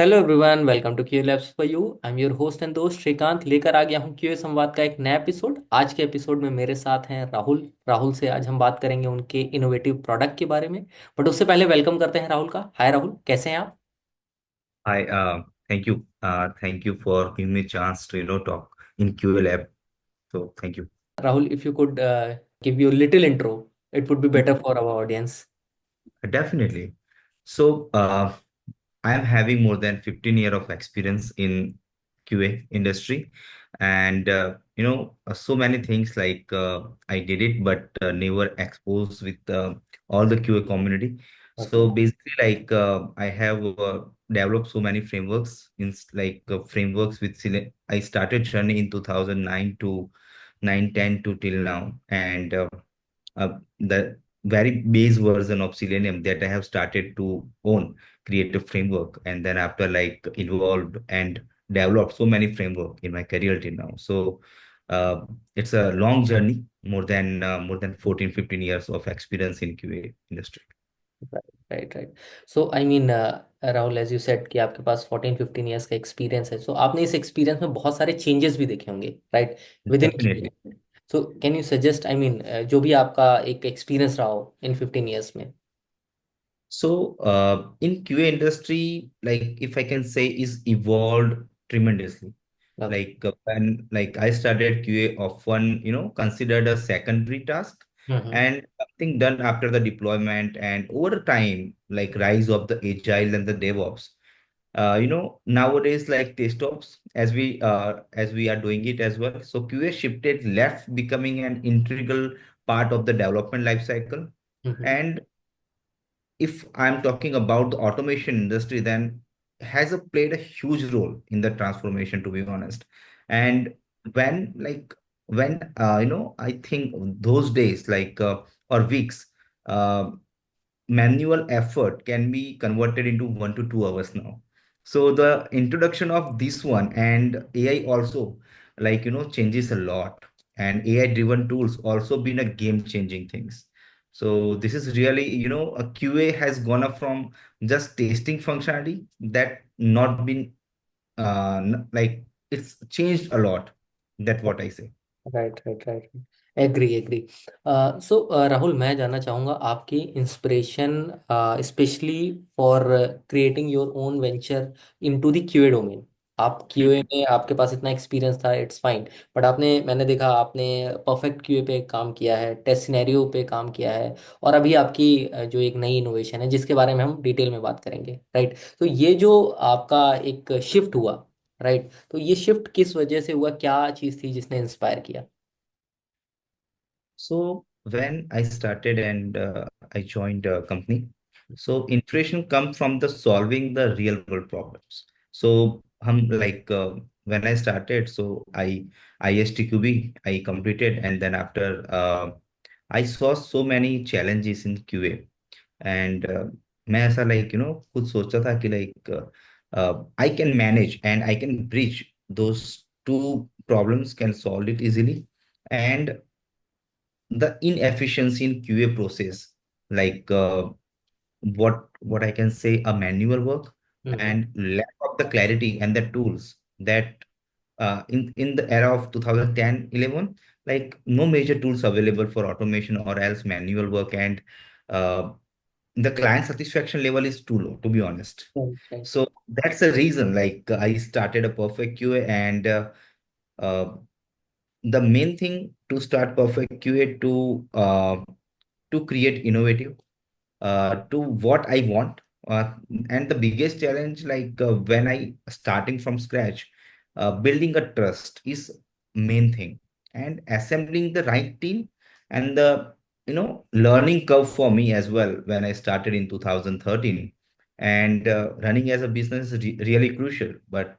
Hello everyone, welcome to Q labs for you. I am your host and दोस्त श्रीकांत। लेकर आ गया हूँ Q संवाद का एक नया एपिसोड। आज के एपिसोड में मेरे साथ हैं राहुल। राहुल से आज हम बात करेंगे उनके इनोवेटिव प्रोडक्ट के बारे में। बट उससे पहले वेलकम करते हैं राहुल का। हाय राहुल, कैसे हैं आप? Hi, thank you. Thank you for giving me a chance to, talk in QA lab. So thank you. Rahul, if you could give you little intro, it would be better for our audience. Definitely. So, I am having more than 15 year of experience in QA industry, and so many things like I did it, but never exposed with all the QA community. Okay. So basically, like I have developed so many frameworks frameworks with I started journey in 2009 to 910 to till now, and the very base version of Selenium that I have started to own, create a framework, and then after like evolved and developed so many framework in my career till now. So it's a long journey, more than 14, 15 years of experience in QA industry. Right right. So I mean Rahul, as you said कि आपके पास 14-15 years का experience है। सो आपने इस experience में बहुत सारे changes भी देखे होंगे, right? With in. Definitely. So can you suggest, I mean, जो भी आपका एक एक्सपीरियंस रहा हो इन 15 ईयर्स में। So, in QA industry, like if I can say, is evolved tremendously. Okay. When like I started QA, often considered a secondary task hmm. and something done after the deployment, and over time, like rise of the agile and the DevOps. Nowadays, like test ops, as we are doing it as well. So QA shifted left, becoming an integral part of the development lifecycle. Hmm. And if I'm talking about the automation industry, then has played a huge role in the transformation, to be honest. And when like when I think those days or weeks, uh, manual effort can be converted into 1 to 2 hours now. So the introduction of this one and AI also changes a lot, and AI driven tools also been a game changing things. So this is really, a QA has gone up from just testing functionality that not been it's changed a lot. That's what I say. Right right right. Agree agree. So Rahul, मैं जानना चाहूँगा आपकी inspiration, specially for creating your own venture into the QA domain. आप QA में, आपके पास इतना experience था, it's fine. But आपने, मैंने देखा आपने परफेक्ट क्यूए पे काम किया है, टेस्ट सिनेरियो पे काम किया है। और अभी आपकी जो एक नई इनोवेशन है जिसके बारे में हम डिटेल में बात करेंगे, राइट? तो ये जो आपका एक शिफ्ट हुआ, राइट, तो ये शिफ्ट किस वजह से हुआ? क्या चीज़ थी जिसने इंस्पायर किया? So when I started and I joined a company, so inspiration comes from the solving the real world problems. So when I started, so I ISTQB I completed, and then after I saw so many challenges in QA, and मैं ऐसा खुद सोचता था कि I can manage and I can bridge those two problems, can solve it easily. And the inefficiency in QA process, like what I can say, a manual work hmm. and lack of the clarity and the tools that in the era of 2010-11, like no major tools available for automation or else manual work, and uh, the client satisfaction level is too low, to be honest. Right So that's the reason like I started a perfect QA, and uh, the main thing to start perfect QA to create innovative to what I want. And the biggest challenge, when I starting from scratch, building a trust is main thing, and assembling the right team, and the learning curve for me as well when I started in 2013. And running as a business is really crucial, but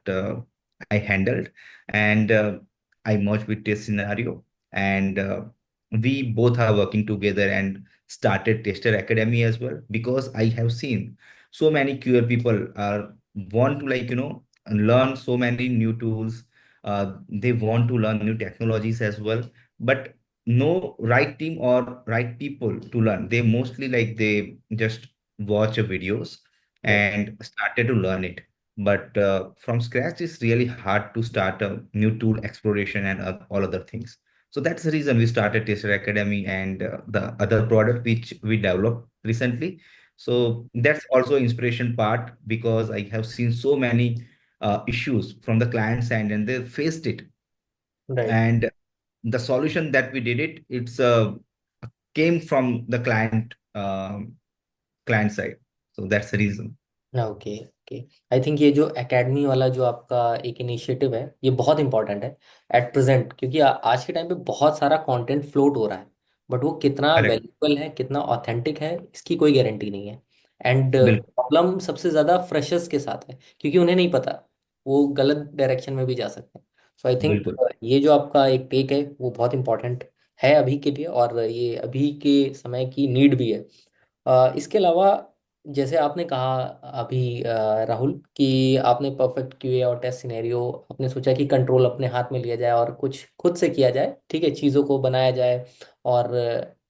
I handled, and I merged with test scenario, and we both are working together and started Tester Academy as well, because I have seen so many QA people are want to learn so many new tools. They want to learn new technologies as well, but no right team or right people to learn. They mostly they just watch videos right and started to learn it. but from scratch it's really hard to start a new tool exploration and all other things. So that's the reason we started Tester Academy and the other product which we developed recently. So that's also inspiration part, because I have seen so many issues from the client side and they faced it, Right. and the solution that we did it, it's came from the client side. So that's the reason. Okay okay. I think ये जो academy वाला जो आपका एक initiative है ये बहुत important है एट प्रेजेंट, क्योंकि आज के टाइम पे बहुत सारा कंटेंट फ्लोट हो रहा है, बट वो कितना करेक्ट। वैल्यूबल है, कितना ऑथेंटिक है, इसकी कोई गारंटी नहीं है। एंड बिल्कुल। प्रॉब्लम सबसे ज़्यादा फ्रेशर्स के साथ है, क्योंकि उन्हें नहीं पता, वो गलत डायरेक्शन में भी जा सकते हैं। सो आई थिंक बिल्कुल। ये जो आपका एक टेक है वो बहुत इंपॉर्टेंट है अभी के लिए, और ये अभी के समय की नीड भी है। इसके अलावा जैसे आपने कहा अभी राहुल, कि आपने परफेक्ट क्यूए और टेस्ट सिनेरियो आपने सोचा कि कंट्रोल अपने हाथ में लिया जाए और कुछ खुद से किया जाए, ठीक है, चीज़ों को बनाया जाए और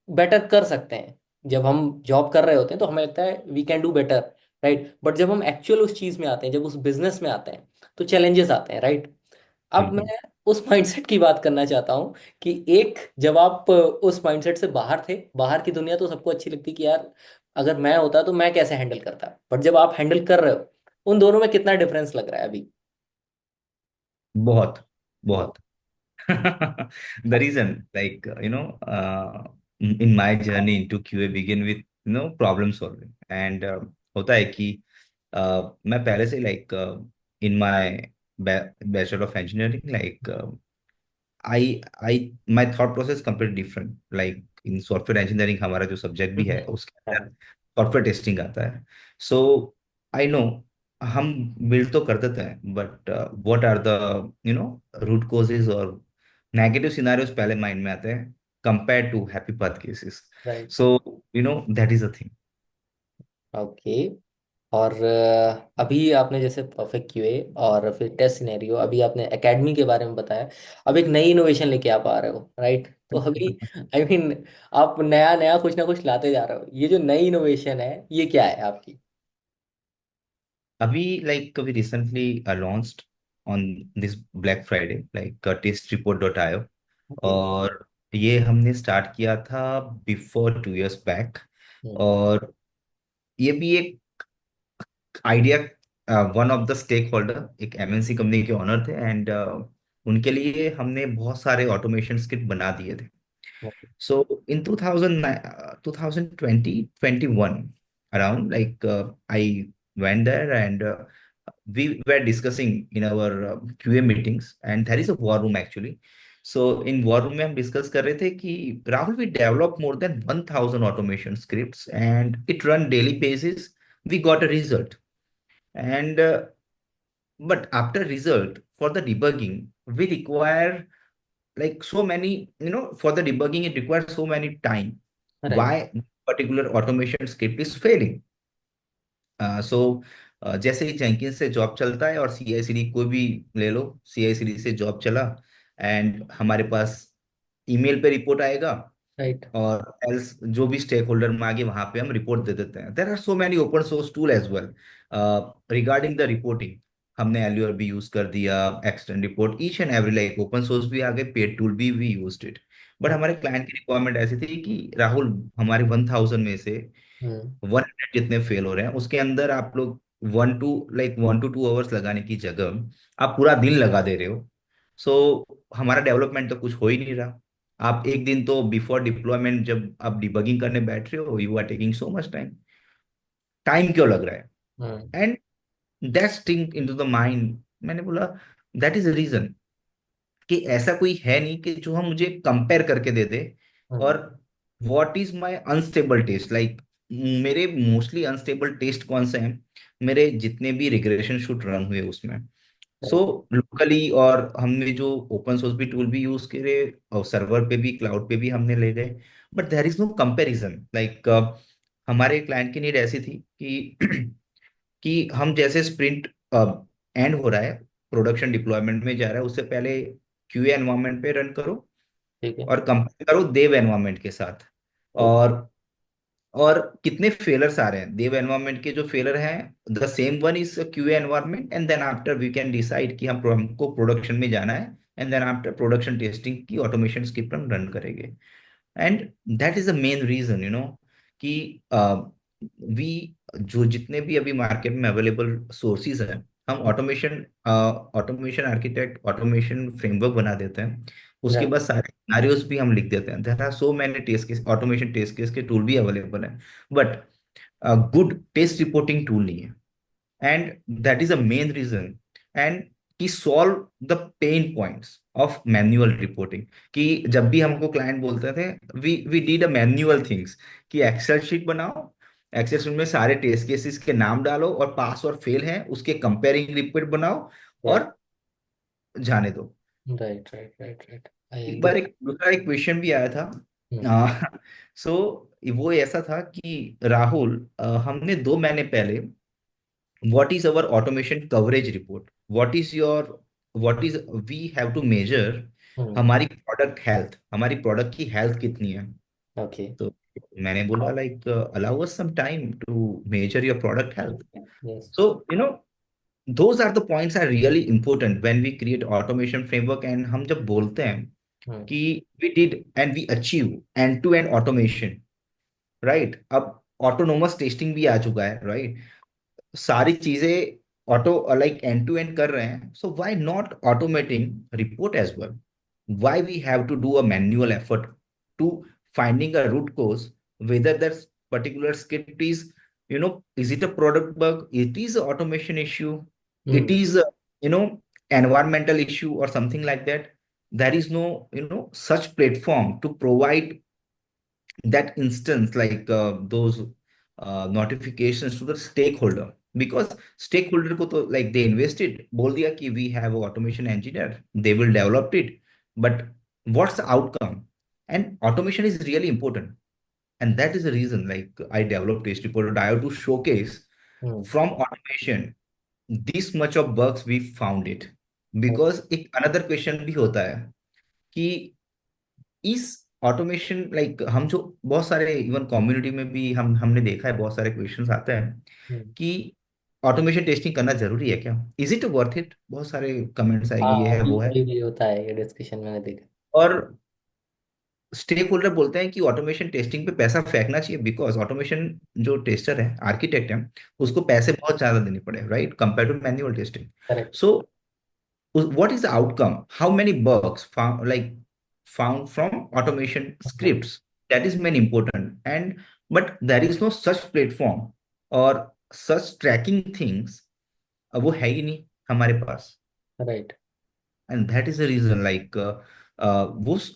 बेटर कर सकते हैं। जब हम जॉब कर रहे होते हैं तो हमें लगता है we can do better, right, but जब हम एक्चुअल उस चीज़ में आते हैं, जब उस बिजनेस में आते हैं, तो चैलेंजेस आते हैं, राइट। अब बिल्कुल। मैं उस माइंडसेट की बात करना चाहता हूँ कि एक जब आप उस माइंडसेट से बाहर थे, बाहर की दुनिया तो सबको अच्छी लगती कि यार अगर मैं होता तो मैं कैसे हैंडल करता, बट जब आप हैंडल कर रहे हो, उन दोनों में कितना डिफरेंस लग रहा है अभी? बहुत बहुत the reason, like in my journey into QA begin with problem solving, and होता है कि मैं पहले से like in my bachelor of engineering, like I my thought process completely different. Like in software engineering हमारा जो सब्जेक्ट भी है उसके अंदर हाँ। सॉफ्टवेयर टेस्टिंग आता है. सो आई नो हम बिल्ड तो कर देते हैं, but what are the root causes और नेगेटिव सिनारियोस पहले माइंड में आते हैं compare to happy path cases. Right. So that is a thing. Okay. और अभी आपने जैसे परफेक्ट क्यूए और फिर टेस्ट सिनेरियो, अभी आपने एकेडमी के बारे में बताया, अब एक नई इनोवेशन लेके आप आ रहे हो, राइट, तो अभी आई मीन आप नया नया कुछ ना कुछ लाते जा रहे हो, ये जो नई इनोवेशन है ये क्या है आपकी? अभी लाइक अभी recently launched on this black Friday like testreport.io, okay. और ये हमने स्टार्ट किया था बिफोर 2 years बैक. हम्म। और ये भी एक idea, one of the stakeholder एक एमएनसी कंपनी के ओनर थे, एंड उनके लिए हमने बहुत सारे ऑटोमेशन स्क्रिप्ट बना दिए थे. So in 2020, 21, around like I went there, and we were discussing in our QA meetings, and there is a war room actually. So in war room में हम डिस्कस कर रहे थे कि Rahul, we develop more than 1,000 automation scripts and it run daily basis. We got a result, and but after result for the debugging we require like so many, for the debugging it requires so many time. Right. Why particular automation script is failing? सो जैसे ही Jenkins से job चलता है और सी आई C D कोई भी ले लो, सी आई C D से job चला एंड हमारे पास ईमेल पे रिपोर्ट आएगा, राइट। और एल्स जो भी स्टेक होल्डर में आगे वहां पे हम रिपोर्ट दे देते हैं. There are so many open source tool as well regarding the reporting. हमने एल्यूर भी यूज कर दिया, extent report, each and every, like open source भी आ गए, पेड टूल भी वी यूज्ड इट. बट हमारे क्लाइंट की रिक्वायरमेंट ऐसी थी कि राहुल, हमारे 1,000 में से हम्म। 100 जितने फेल हो रहे हैं उसके अंदर आप लोग 1 to 2 आवर्स लगाने की जगह आप पूरा दिन लगा दे रहे हो. सो हमारा डेवलपमेंट तो कुछ हो ही नहीं रहा. आप एक दिन तो बिफोर डिप्लॉयमेंट जब आप डिबगिंग करने बैठ रहे हो, you are taking so much time. Time क्यों लग रहा है? Hmm. And that sting into the mind. मैंने बोला दैट इज द रीजन, कि ऐसा कोई है नहीं कि जो हम मुझे कंपेयर करके दे दे. और hmm. What is my unstable test, like मेरे मोस्टली अनस्टेबल टेस्ट कौन से हैं, मेरे जितने भी रिग्रेशन शूट रन हुए उसमें. सो राइट। लोकली, और हमने जो ओपन सोर्स भी टूल भी यूज करे और सर्वर पे भी क्लाउड पे भी हमने ले गए, but there is no comparison. Like हमारे क्लाइंट की नीड ऐसी थी कि कि हम जैसे स्प्रिंट एंड हो रहा है, प्रोडक्शन डिप्लॉयमेंट में जा रहा है, उससे पहले क्यूए एनवायरनमेंट पे रन करो ठीक है। और कंपेयर करो देव एनवायरनमेंट के साथ. ओके। और और कितने फेलर्स आ रहे हैं देव एनवायरनमेंट के जो फेलर हैं, the same one is QA environment, and then after we can decide कि हमको प्रोडक्शन में जाना है, and then after production testing की ऑटोमेशन स्क्रिप्ट हम रन करेंगे। And that is the main reason कि वी जो जितने भी अभी मार्केट में अवेलेबल सोर्सेज हैं, हम automation automation architect automation framework बना देते हैं। उसके राइट। बाद सारे सिनारियोस भी हम लिख देते हैं। There are so many test case, automation test case के टूल भी अवेलेबल है, but good test reporting tool नहीं है। And that is a main reason, and कि solve the pain points of manual reporting. कि जब भी हमको क्लाइंट बोलते थे, we did a manual things, कि एक्सेल शीट बनाओ, एक्सेल शीट में सारे टेस्ट केसेस के नाम डालो और पास और फेल हैं उसके कंपेयरिंग रिपोर्ट बनाओ राइट। और जाने दो। राइट। राइट। राइट। राइट। आई एक बार एग्री। एक दूसरा एक क्वेश्चन भी आया था। हम्म। सो वो ऐसा था कि राहुल, हमने 2 महीने पहले, what is our automation coverage report, what is we have to measure hmm. हमारी प्रोडक्ट हेल्थ, हमारी प्रोडक्ट की हेल्थ कितनी है। ओके। तो मैंने बोला like allow us some time to measure your product health. Yes. So those are the points are really important when we create automation framework। and हम जब बोलते हैं हम्म। कि we did and we achieve end to end automation, right? अब autonomous testing भी आ चुका है, राइट? सारी चीजें auto like end to end कर रहे हैं, so why not automating report as well? Why we have to do a manual effort to finding a root cause, whether that particular script is, is it a product bug, it is a automation issue, it hmm. is a, you know environmental issue or something like that. There is no, such platform to provide that instance, like those notifications to the stakeholder, because stakeholder को तो like they invested, बोल दिया कि we have a automation engineer, they will develop it, but what's the outcome? And automation is really important, and that is the reason like I developed test report. I have to showcase hmm. from automation this much of bugs we found it, because एक another question भी होता है कि इस automation like हम जो बहुत सारे इवन कम्युनिटी में भी हमने देखा है, बहुत सारे क्वेश्चंस आते हैं हम्म। कि ऑटोमेशन टेस्टिंग करना जरूरी है क्या, इज इट वर्थ इट? बहुत सारे कमेंट्स आएंगे, हाँ, ये है अभी वो है। अभी भी होता है ये डिस्कशन, मैंने देखा। और स्टेक होल्डर बोलते हैं कि ऑटोमेशन टेस्टिंग पे पैसा फेंकना चाहिए, बिकॉज ऑटोमेशन जो टेस्टर है, आर्किटेक्ट है, उसको पैसे बहुत ज्यादा देने पड़े, right, compare to manual testing. Correct. So what is the outcome, how many bugs found from automation scripts? That is main important, and but there is no such platform or such tracking things, वो है ही नहीं हमारे पास। Right. And that is the reason like was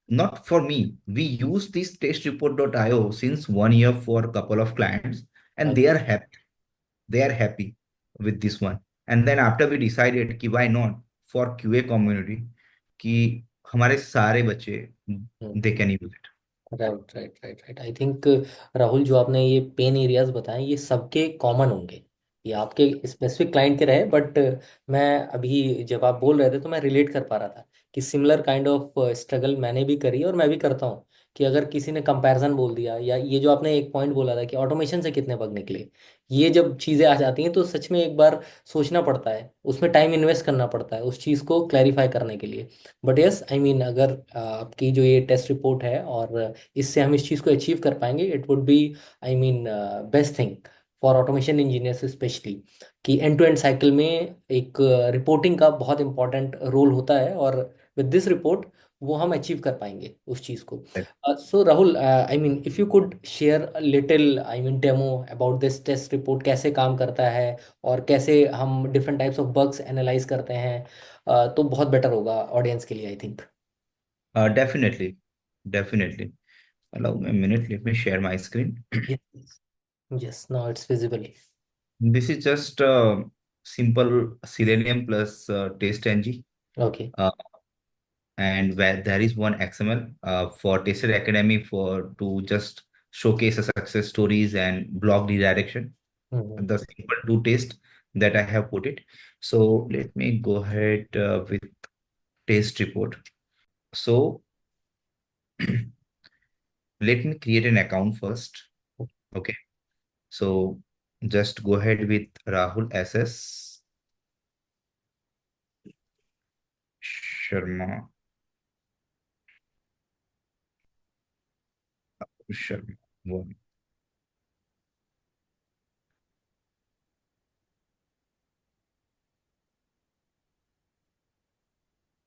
not for me, we use this testreport.io since 1 year for a couple of clients, and they are happy, they are happy with this one. And then after we decided कि why not for QA community, कि हमारे सारे बच्चे they can use it। Right. Right. Right. Right. I think Rahul, जो आपने ये pen areas बताए ये सबके कॉमन होंगे, ये आपके स्पेसिफिक क्लाइंट के रहे, बट मैं अभी जब आप बोल रहे थे तो मैं रिलेट कर पा रहा था कि सिमिलर काइंड ऑफ स्ट्रगल मैंने भी करी है और मैं भी करता हूँ। कि अगर किसी ने कंपैरिजन बोल दिया, या ये जो आपने एक पॉइंट बोला था कि ऑटोमेशन से कितने बग निकले, ये जब चीज़ें आ जाती हैं तो सच में एक बार सोचना पड़ता है, उसमें टाइम इन्वेस्ट करना पड़ता है उस चीज़ को क्लैरिफाई करने के लिए। बट यस, आई मीन अगर आपकी जो ये टेस्ट रिपोर्ट है और इससे हम इस चीज़ को अचीव कर पाएंगे, it would B, I mean, best thing for automation engineers specially. कि एंड टू एंड साइकिल में एक रिपोर्टिंग का बहुत इंपॉर्टेंट रोल होता है, और विद दिस रिपोर्ट वो हम अचीव कर पाएंगे उस चीज़ को। So Rahul, I mean if you could share little, I mean, demo about this test report, कैसे काम करता है और कैसे हम different types of bugs analyze करते हैं, तो बहुत बेटर होगा ऑडियंस के लिए, I think. Definitely, definitely, allow me a minute, let me share my screen। Yes. Yes, now it's visible. This is just simple Selenium plus test ng, Okay. uh, and where there is one XML for Tester Academy for to just showcase the success stories and block redirection. Mhm. The simple to test that I have put it. So let me go ahead with test report. So let me create an account first. Okay. So just go ahead with Rahul SS Sharma. Sharma. One.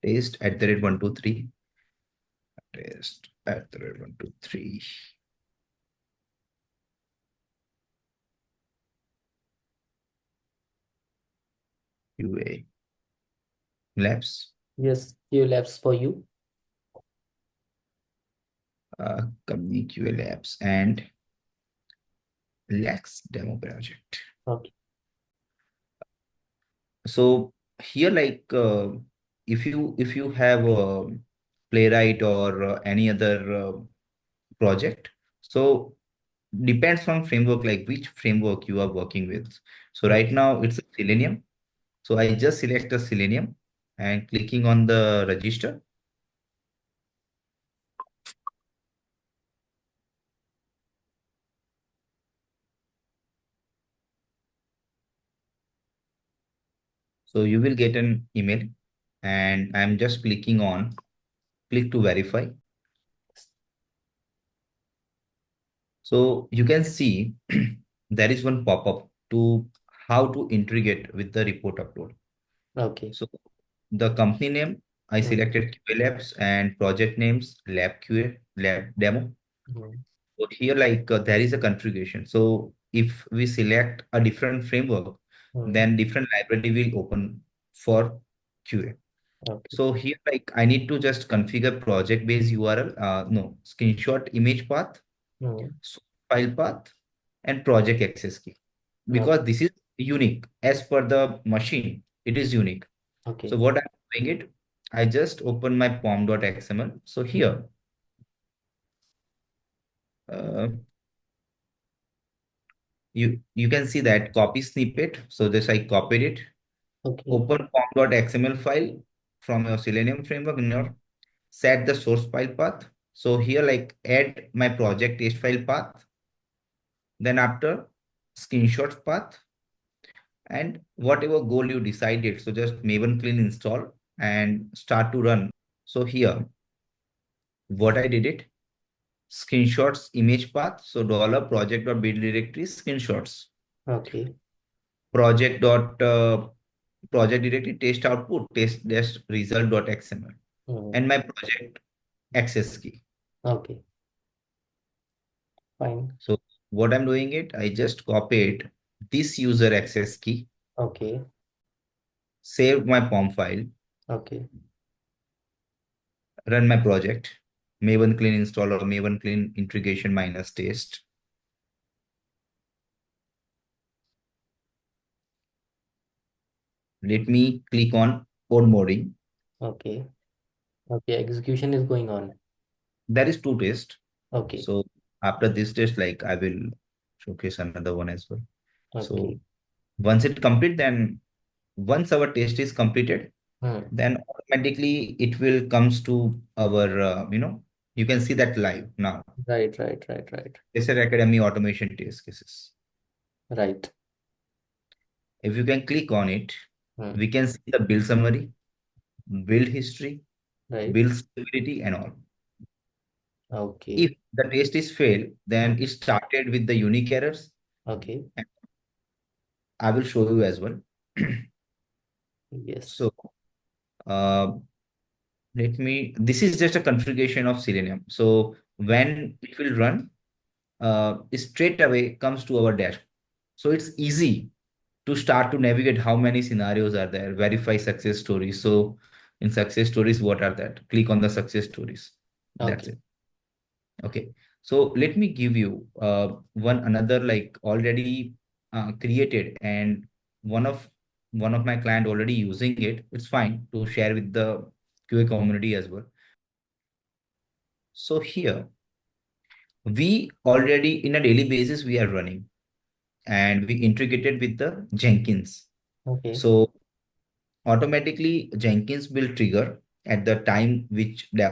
Taste at the rate 123. Taste at the rate 123. QA Labs. Yes, few labs for you. Company QA Labs and Lex demo project. Okay. So here, like if you have a playwright or any other project, so depends on framework, like which framework you are working with. So Mm, right now it's a Selenium. So I just select the Selenium and clicking on the register. So you will get an email, and I'm just clicking on click to verify. So you can see there is one pop-up to how to integrate with the report upload. okay. So the company name, I Mm, selected QA Labs, and project names Lab QA, Lab Demo. mm, So here, like there is a configuration. So if we select a different framework, mm, then different library will open for QA. okay. So here, like I need to just configure project-based URL, no, screenshot image path, Mm, source file path, and project access key. okay. Because this is unique as per the machine, it is unique. So Okay. what I'm doing it, I just open my pom.xml. So here, uh, you can see that copy snippet. So this I copied it. Okay. Open pom.xml file from your Selenium framework in your set the source file path. So here, like add my project test file path. Then after screenshots path and whatever goal you decided. So just Maven clean install and start to run. So here, what I did it, screenshots image path. So dollar project.build directory screenshots. Okay. Project directory test output test dash result.xml Mm, and my project access key. okay. Fine. So what I'm doing it, I just copied this user access key, Okay. saved my POM file, Okay. run my project, Maven clean install or Maven clean integration minus test. Let me click on code modding. Okay. Okay. Execution is going on. There is two tests. Okay. So after this test, like I will showcase another one as well. So Okay. once it complete, then once our test is completed, Hmm. then automatically it will comes to our, you can see that live now. Right. Right. Right. Right. Tester Academy automation test cases. Right. If you can click on it, Hmm. we can see the build summary, build history, Right. build stability and all. Okay. If the test is failed, Hmm. then it started with the unique errors. Okay. And I will show you as well. Yes. So uh, this is just a configuration of Selenium. So Hmm. when it will run, it straight away comes to our dash. So it's easy to start to navigate how many scenarios are there, verify success stories. So in success stories, what are that? Click on the success stories. That's Okay. it. Okay. So let me give you one another like already created and one of one of my client already using it. It's fine to share with the QA community as well. So here we already in a daily basis we are running and we integrated with the Jenkins. Okay. So automatically Jenkins will trigger at the time which the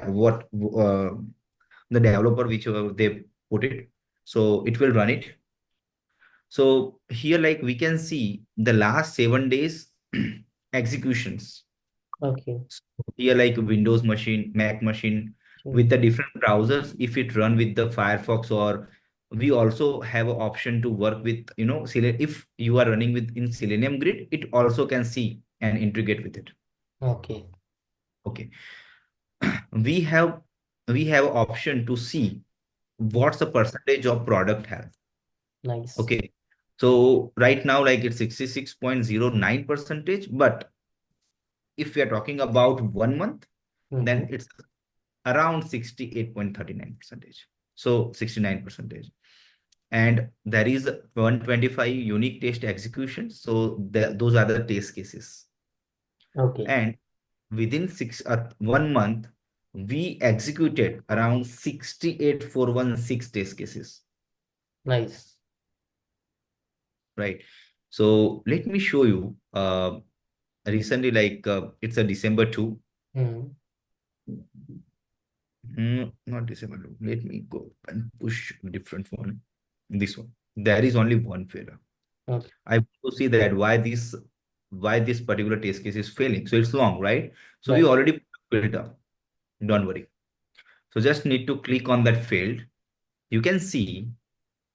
developer which they put it. So it will run it. So here, like we can see the last 7 days executions. Okay. So here, like Windows machine, Mac machine with Hmm. the different browsers, if it run with the Firefox, or we also have an option to work with, if you are running with in Selenium Grid, it also can see and integrate with it. Okay. Okay. We have we have option to see what's the percentage of product have. Nice. Okay. So right now, like it's 66.09 percentage, but if we are talking about 1 month, Mm-hmm. then it's around 68.39 percentage. So 69 percentage. And there is 125 unique test executions. So those are the test cases. Okay. And within 1 month, we executed around 68,416 test cases, Nice. right? So let me show you recently, like it's a December 2. Mm. Not December 2. Let me go and push different one. This one. There is only one failure. Okay. I want to see that why this particular test case is failing. So it's long, right? So we Right. already put a filter. Don't worry. So just need to click on that failed. You can see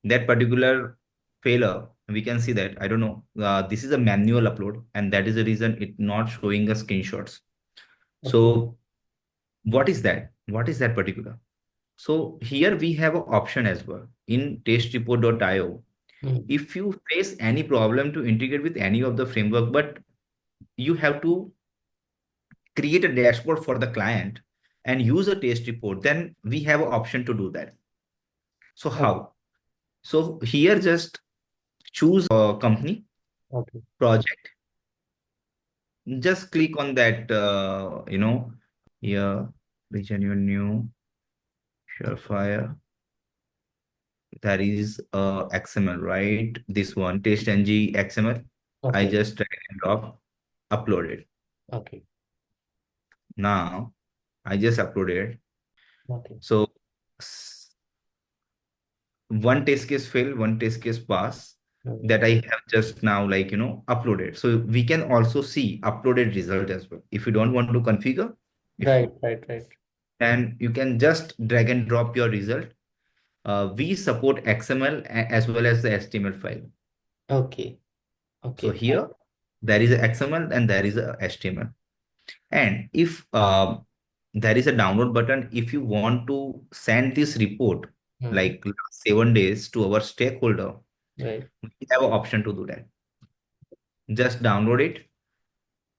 that particular failure. We can see that, I don't know, this is a manual upload, and that is the reason it not showing us screenshots. Okay. So what is that? What is that particular? So here we have an option as well in testreport.io. Mm. If you face any problem to integrate with any of the framework, but you have to create a dashboard for the client and use a test report, then we have an option to do that. So Okay. how? So here just choose a company, Okay. project, just click on that, here, region your new, Surefire. That is XML, right? This one, TestNG XML. I Okay. just drag and drop, upload it. Okay. Now I just uploaded. Okay. So one test case fail, one test case pass, Mm. that I have just now, like, uploaded. So we can also see uploaded result as well. If you don't want to configure, if Right. you Right. Right. and you can just drag and drop your result. We support XML as well as the HTML file. Okay. So Okay. here there is a XML and there is a HTML. And if there is a download button, if you want to send this report Mm. like 7 days to our stakeholder, Right. we have an option to do that. Just download it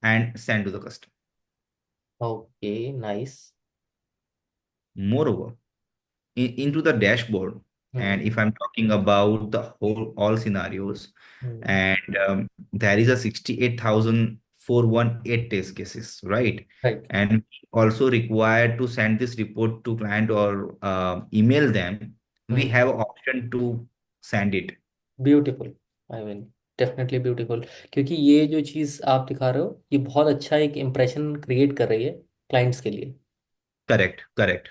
and send to the customer. Okay. Nice. Moreover, into the dashboard, and Mm. if I'm talking about the whole all scenarios, Mm. and there is a 68,418 test cases, right? Right. And also required to send this report to client or email them, we Mm. have an option to send it. Beautiful. I mean definitely beautiful. क्योंकि ये जो चीज़ आप दिखा रहे हो ये बहुत अच्छा एक इम्प्रेशन क्रिएट कर रही है क्लाइंट्स के लिए। Correct, correct.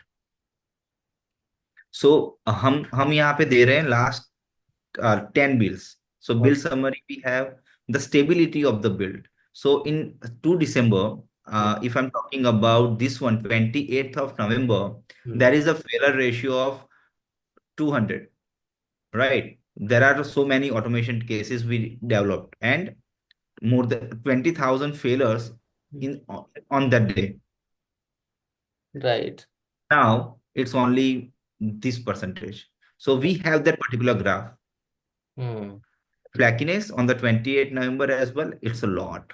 सो हम यहाँ पे दे रहे हैं last 10 bills. So bill okay. summary, we have the stability of the build. So in 2 December, if I'm talking about this one, 28th of November, there is a failure ratio of 200, right? There are so many automation cases we developed and more than 20,000 failures in on that day. Right. Now it's only this percentage. So we have that particular graph. Hmm. Flakiness on the 28th November as well, it's a lot.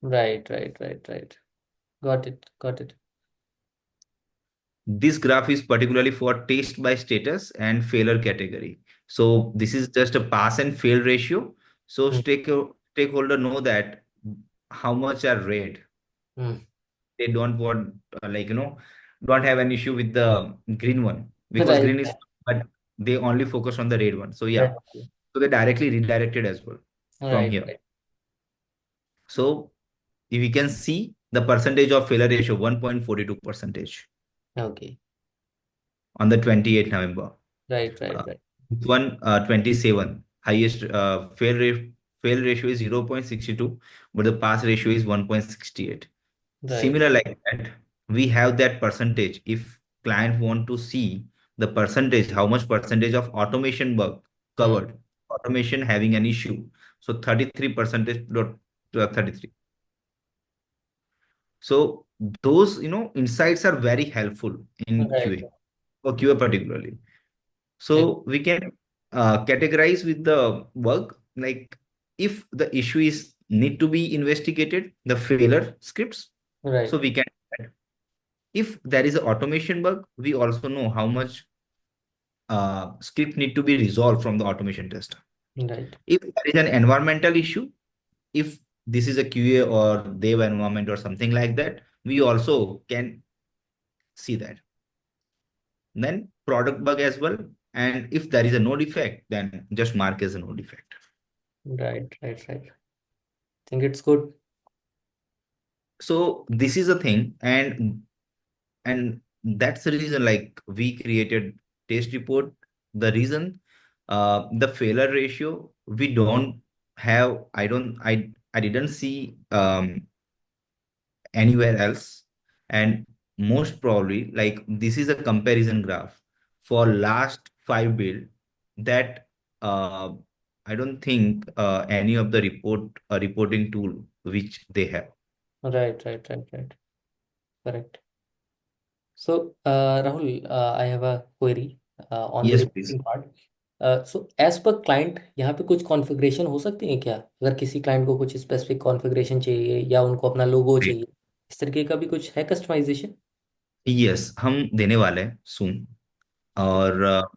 Right right right right. Got it got it. This graph is particularly for test by status and failure category. So this is just a pass and fail ratio. So stakeholder know that how much are red. They don't want, don't have an issue with the green one, because right green is, but they only focus on the red one. So yeah, right so they directly redirected as well from right here. Right. So if we can see the percentage of failure ratio, 1.42 percentage okay. on the 28th November. Right Uh, right right. one 27. highest fail ratio is 0.62, but the pass ratio is 1.68. Right. Similar like that, we have that percentage. If client want to see the percentage, how much percentage of automation bug Hmm. covered, automation having an issue. So 33 percentage dot 33. So those, insights are very helpful in Right. QA, or QA particularly. Ag- So we can categorize with the bug, like if the issue is need to be investigated, the failure scripts. So Right. we can, if there is an automation bug, we also know how much script need to be resolved from the automation tester. Right. If there is an environmental issue, if this is a QA or dev environment or something like that, we also can see that. Then product bug as well. And if there is a node effect, then just mark as a node effect. Right. Right. Right. Think it's good. So this is a thing, and that's the reason like we created test report. The reason, the failure ratio we don't have, I didn't see anywhere else. And most probably, like, this is a comparison graph for last 5 build that uh, I don't think any of the reporting tool which they have. Right. Right. Right. Right. Correct. So, Rahul, I have a query on the Yes, please. reporting part. So, as per client, यहाँ पे कुछ configuration हो सकती है क्या? अगर किसी client को कुछ स्पेसिफिक कॉन्फ़िगरेशन चाहिए या उनको अपना लोगो चाहिए, इस तरीके का भी कुछ है कस्टमाइजेशन? यस, हम देने वाले हैं सुन। ओके। और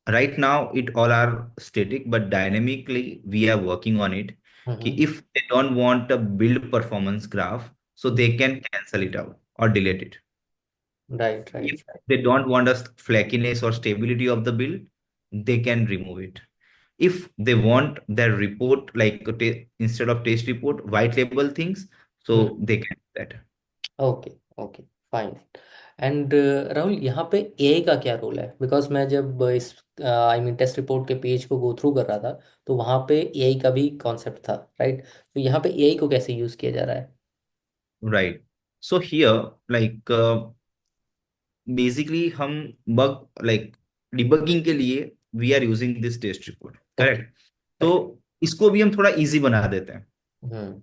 right now it all are static, but dynamically we are working on it. कि हम्म। if they don't want a build performance graph, so they can cancel it out or delete it. Right If right right. they don't want a flakiness or stability of the build, they can remove it. If they want their report, like instead of test report, white label things, so they can do that. Okay okay fine. And Rahul, यहाँ पे AI का क्या role है? Because मैं जब इस I mean test report के page को गो थ्रू कर रहा था, तो वहाँ पे एआई का भी कॉन्सेप्ट था, राइट? तो यहाँ पे एआई को कैसे यूज़ किया जा रहा है? Right. So here, like, basically हम बग लाइक डिबगिंग के लिए we are using this test report, okay. Correct? तो इसको भी हम थोड़ा इजी बना देते हैं। हम्म।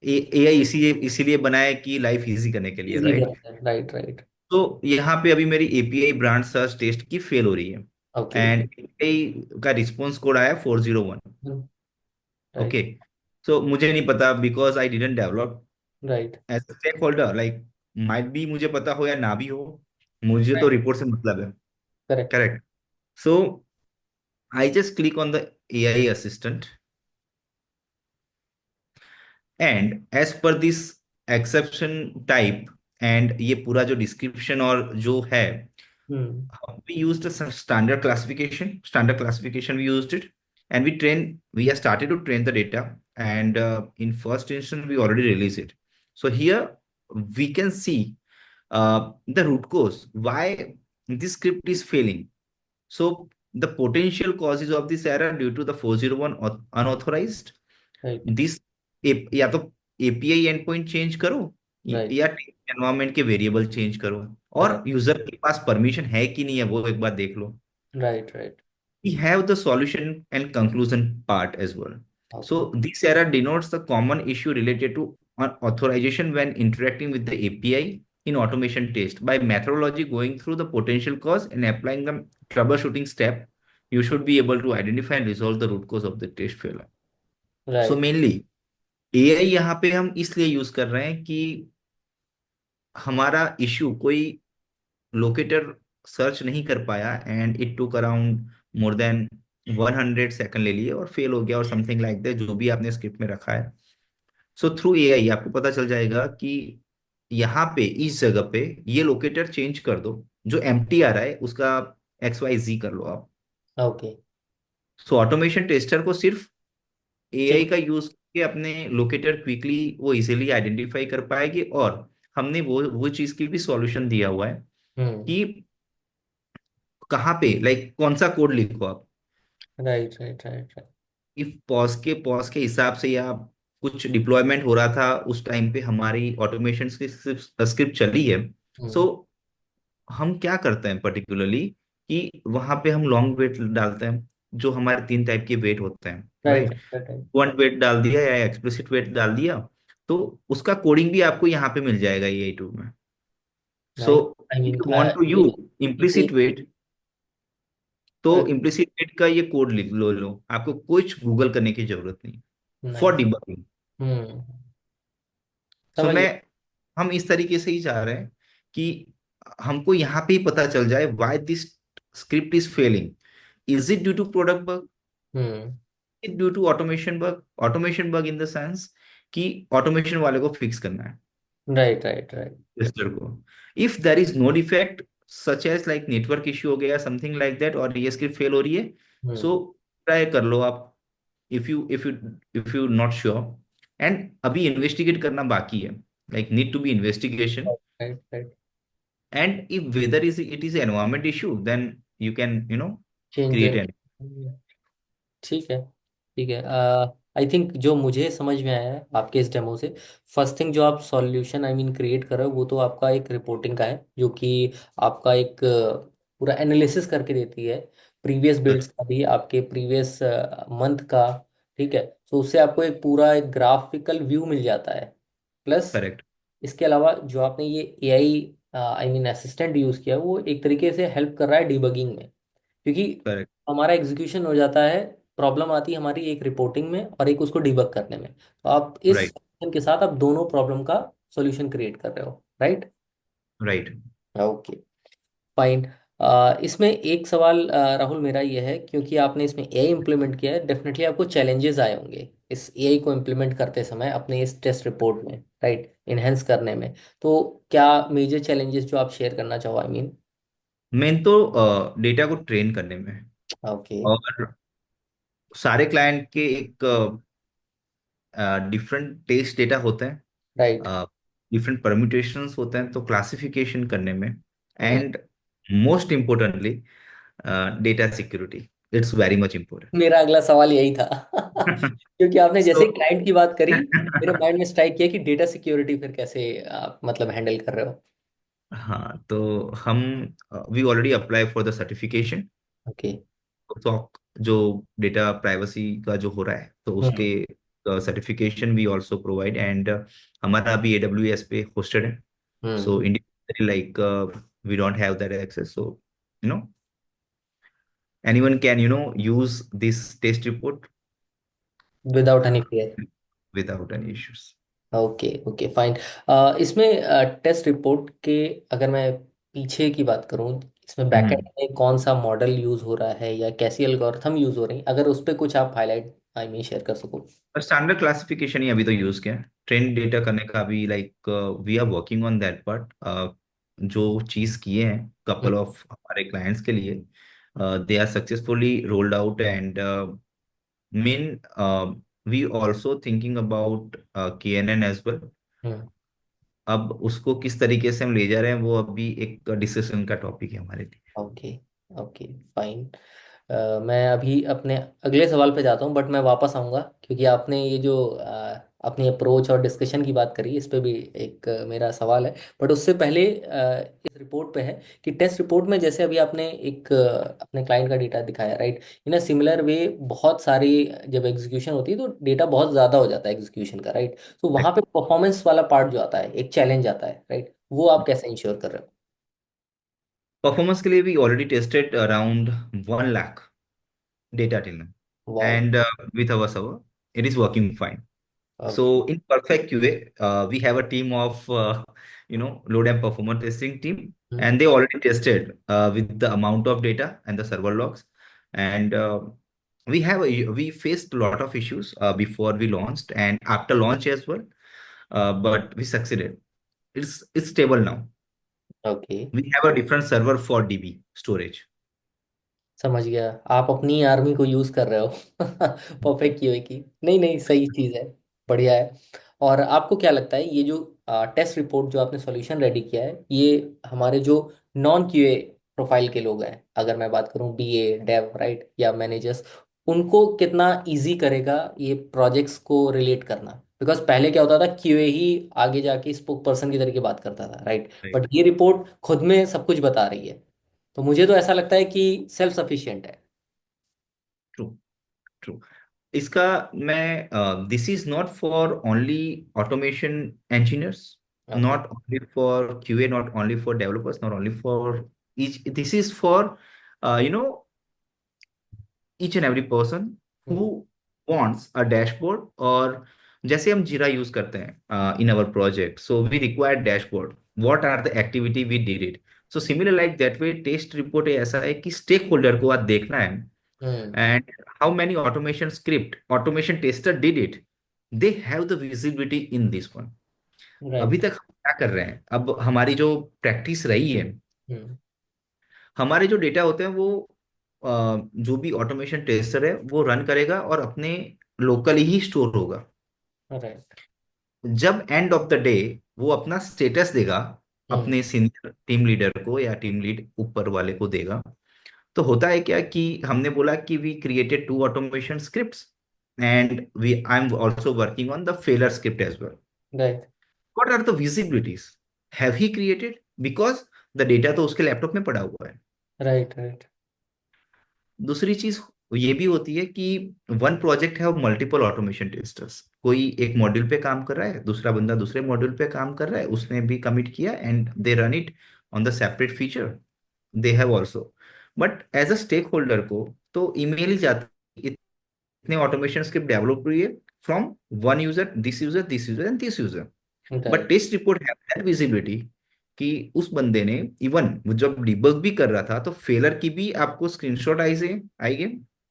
एआई इसीलिए बनाया कि लाइफ इजी करने के लिए, इजी राइट? करते हैं, राइट राइट। तो यहाँ पे अभी मेरी एपीआई ब्रांड सर्च टेस्ट की फेल हो रही है, ओके। एंड एपीआई का रिस्पॉन्स कोड आया 401। Right okay. सो मुझे नहीं पता, because I didn't develop right as a stakeholder, like might be मुझे पता हो या ना भी हो, मुझे तो राइट। रिपोर्ट से मतलब है। Correct. Correct. So I just click on the AI assistant, and as per this exception type and ये पूरा जो description और जो है, हम्म। we used a standard classification we used it, and we have started to train the data, and in first instance we already released it. So here we can see the root cause why this script is failing. So the potential causes of this error due to the 401 unauthorized, right this या तो API and point change करो, right. या environment के variable change करो, और correct. User के पास permission है कि नहीं है वो एक बार देख लो। Right right. We have the solution and conclusion part as well. Okay. So this error denotes the common issue related to authorization when interacting with the API in automation test. By methodology going through the potential cause and applying the troubleshooting step, you should be able to identify and resolve the root cause of the test failure. So right mainly AI यहाँ पे हम इसलिए use कर रहे हैं कि हमारा issue कोई लोकेटर सर्च नहीं कर पाया, and it took around more than 100 second ले लिए और फेल हो गया, और समथिंग लाइक दैट, जो भी आपने स्क्रिप्ट में रखा है। सो थ्रू एआई आपको पता चल जाएगा कि यहाँ पे इस जगह पे ये लोकेटर चेंज कर दो, जो एम्प्टी आ रहा है उसका XYZ कर लो आप। ओके। सो ऑटोमेशन टेस्टर को सिर्फ एआई चेक। का यूज करके अपने लोकेटर क्विकली वो इजीली आइडेंटिफाई कर पाएगी, और हमने वो चीज की भी सॉल्यूशन दिया हुआ है हम्म। कि कहाँ पे, लाइक, कौन सा कोड लिखो आप। Right right right right. If pause के हिसाब से या कुछ डिप्लॉयमेंट हो रहा था उस टाइम पे हमारी ऑटोमेशन की स्क्रिप्ट चली है। सो हम्म। हम क्या करते हैं पर्टिकुलरली कि वहां पे हम लॉन्ग वेट डालते हैं, जो हमारे तीन टाइप के वेट होते हैं, right right. Right right one weight डाल दिया या एक्सप्लिसिट वेट डाल दिया, तो उसका कोडिंग भी आपको यहाँ पे मिल जाएगा AI टूल में। So nice. I if mean you want to ये यूज ये इम्प्लिसिट वेट, तो इम्प्लिसिट वेट का ये कोड लिख लो, आपको कुछ गूगल करने की जरूरत नहीं फॉर नाइस। डिबगिंग। हम्म। सो समझ मैं गया। हम इस तरीके से ही चाह रहे हैं कि हमको यहाँ पे ही पता चल जाए why this script is failing. Is it due to product bug, hmm. Due to automation bug, automation bug in the sense कि ऑटोमेशन वाले को फिक्स करना है राइट राइट राइट। टेस्टर को। If there is no defect such as like network issue हो गया something like that और ये स्क्रिप्ट फेल हो रही है, हम्म। सो ट्राई कर लो आप। If you not sure, and अभी इन्वेस्टिगेट करना बाकी है, like need to be investigation. Right right. And if whether is it is an environment issue, then you can, change create that. an. ठीक है। ठीक है। आई थिंक जो मुझे समझ में आया है आपके इस डेमो से, फर्स्ट थिंग जो आप सॉल्यूशन आई मीन क्रिएट कर रहे हो वो तो आपका एक रिपोर्टिंग का है, जो कि आपका एक पूरा एनालिसिस करके देती है प्रीवियस बिल्ड्स Correct, का भी, आपके प्रीवियस मंथ का। ठीक है। तो उससे आपको एक पूरा एक ग्राफिकल व्यू मिल जाता है। प्लस correct, इसके अलावा जो आपने ये AI I mean assistant use किया, वो एक तरीके से हेल्प कर रहा है डिबगिंग में, क्योंकि correct, हमारा एग्जीक्यूशन हो जाता है। प्रॉब्लम आती है हमारी एक रिपोर्टिंग में और एक उसको डिबग करने में, तो आप इस right, solution के साथ आप दोनों प्रॉब्लम का सॉल्यूशन क्रिएट कर रहे हो, राइट। right. ओके। फाइन। इसमें एक सवाल राहुल मेरा ये है, क्योंकि आपने इसमें एआई इम्प्लीमेंट किया है, डेफिनेटली आपको चैलेंजेस आए होंगे इस एआई को इम्प्लीमेंट करते समय अपने इस टेस्ट रिपोर्ट में, राइट, इनहेंस करने में। तो क्या मेजर चैलेंजेस जो आप शेयर करना चाहो, आई मीन। मेन तो डेटा को ट्रेन करने में है। ओके। और सारे क्लाइंट के एक डिफरेंट टेस्ट डेटा होते राइट। हैं, डिफरेंट परम्यूटेशंस होते हैं, तो क्लासिफिकेशन करने में, and most importantly data security, it's very much important. मेरा अगला सवाल यही था क्योंकि आपने सो जैसे क्लाइंट की बात करी, मेरे माइंड में स्ट्राइक किया कि डेटा सिक्योरिटी फिर कैसे आप मतलब हैंडल कर रहे हो। हाँ, तो हम we already apply for the certification. Okay. तो जो डेटा प्राइवेसी का जो हो रहा है, तो उसके hmm. Certification we also provide, and हमारा अभी AWS पे होस्टेड है। Hmm. So individually like we don't have that access, so you know anyone can use this test report without any fear. Without any issues. Okay okay fine. इसमें test report के, अगर मैं पीछे की बात करूं, इसमें बैकएंड में कौन सा मॉडल यूज हो रहा है या कैसी एल्गोरिथम यूज हो रही है, अगर उस पर कुछ आप हाईलाइट आई मीन शेयर कर सको। पर स्टैंडर्ड क्लासिफिकेशन ही अभी तो यूज किया है, ट्रेंड डेटा करने का अभी, like we are working on that part. जो चीज किए हैं कपल ऑफ हमारे क्लाइंट्स के लिए, they are successfully rolled out, and main we also thinking about KNN as well. Hmm. अब उसको किस तरीके से हम ले जा रहे हैं वो अभी एक डिस्कशन का टॉपिक है हमारे लिए। Okay okay fine. मैं अभी अपने अगले सवाल पे जाता हूँ, बट मैं वापस आऊँगा क्योंकि आपने ये जो अपनी अप्रोच और डिस्कशन की बात करी, इस पे भी एक मेरा सवाल है। बट उससे पहले इस रिपोर्ट पे है कि टेस्ट रिपोर्ट में जैसे अभी आपने एक अपने क्लाइंट का डेटा दिखाया, right, in a similar way बहुत सारी जब एग्जीक्यूशन होती है तो डेटा बहुत ज़्यादा हो जाता है एग्जीक्यूशन का, राइट। तो वहाँ पे परफॉर्मेंस वाला पार्ट जो आता है, एक चैलेंज आता है, राइट, वो आप कैसे इंश्योर कर रहे परफॉर्मेंस के लिए भी already tested around 1 lakh data till now, हो। Wow. and with our server it is working fine. So okay. in perfect QA, we have a team of load and performance testing team, and they already tested with the amount of data and the server logs, and we faced a lot of issues before we launched and after launch as well, but we succeeded. It's stable now. Okay. We have a different server for DB storage. समझ गया। आप अपनी army को use कर रहे हो perfect QA की। नहीं नहीं, सही चीज है। बढ़िया है। और आपको क्या लगता है ये जो टेस्ट रिपोर्ट जो आपने सॉल्यूशन रेडी किया है, ये हमारे जो नॉन क्यूए प्रोफाइल के लोग हैं, अगर मैं बात करूं बीए डेव राइट या मैनेजर्स, उनको कितना इजी करेगा ये प्रोजेक्ट्स को रिलेट करना। बिकॉज पहले क्या होता था, क्यूए ही आगे जाके स्पोक पर्सन की तरीके बात करता था राइट, राइट। बट ये रिपोर्ट खुद में सब कुछ बता रही है। तो मुझे तो ऐसा लगता है कि सेल्फ सफिशिएंट है। ट्रू। ट्रू। इसका मैं this is not for only automation engineers, okay. Not only for QA, not only for developers, not only for each, this is for you know each and every person who wants a dashboard, और जैसे हम जीरा use करते हैं in our project, so we require dashboard, what are the activity we did it. So similar like that way test report ऐसा है कि stakeholder को आज देखना है hmm. And how many automation script automation tester did it, they have the visibility in this one. अभी right. तक हम क्या कर रहे हैं, अब हमारी जो प्रैक्टिस रही है, हम्म। हमारे जो डेटा होते हैं वो जो भी ऑटोमेशन टेस्टर है वो रन करेगा और अपने लोकली ही स्टोर होगा। राइट। जब एंड ऑफ द डे वो अपना स्टेटस देगा हम्म। अपने सीनियर टीम लीडर को या टीम लीड ऊपर वाले को देगा, तो होता है क्या कि हमने बोला कि we created 2 automation scripts and we I am also working on the failure script as well. Right. What are the visibilities have he created, because the data तो उसके लैपटॉप में पड़ा हुआ है। राइट। राइट। दूसरी चीज ये भी होती है कि वन प्रोजेक्ट है मल्टीपल ऑटोमेशन टेस्टर्स, कोई एक मॉड्यूल पे काम कर रहा है, दूसरा बंदा दूसरे मॉड्यूल पे काम कर रहा है, उसने भी कमिट किया and they run it on the separate feature, they have also. But as a stakeholder को तो ईमेल ही जाता है, इतने ऑटोमेशन स्क्रिप्ट डेवलप हुई है from one user, this user, this user and this user. But right. Test report have that visibility कि उस बंदे ने इवन जब डिबग भी कर रहा था तो फेलर की भी आपको स्क्रीनशॉट आई गए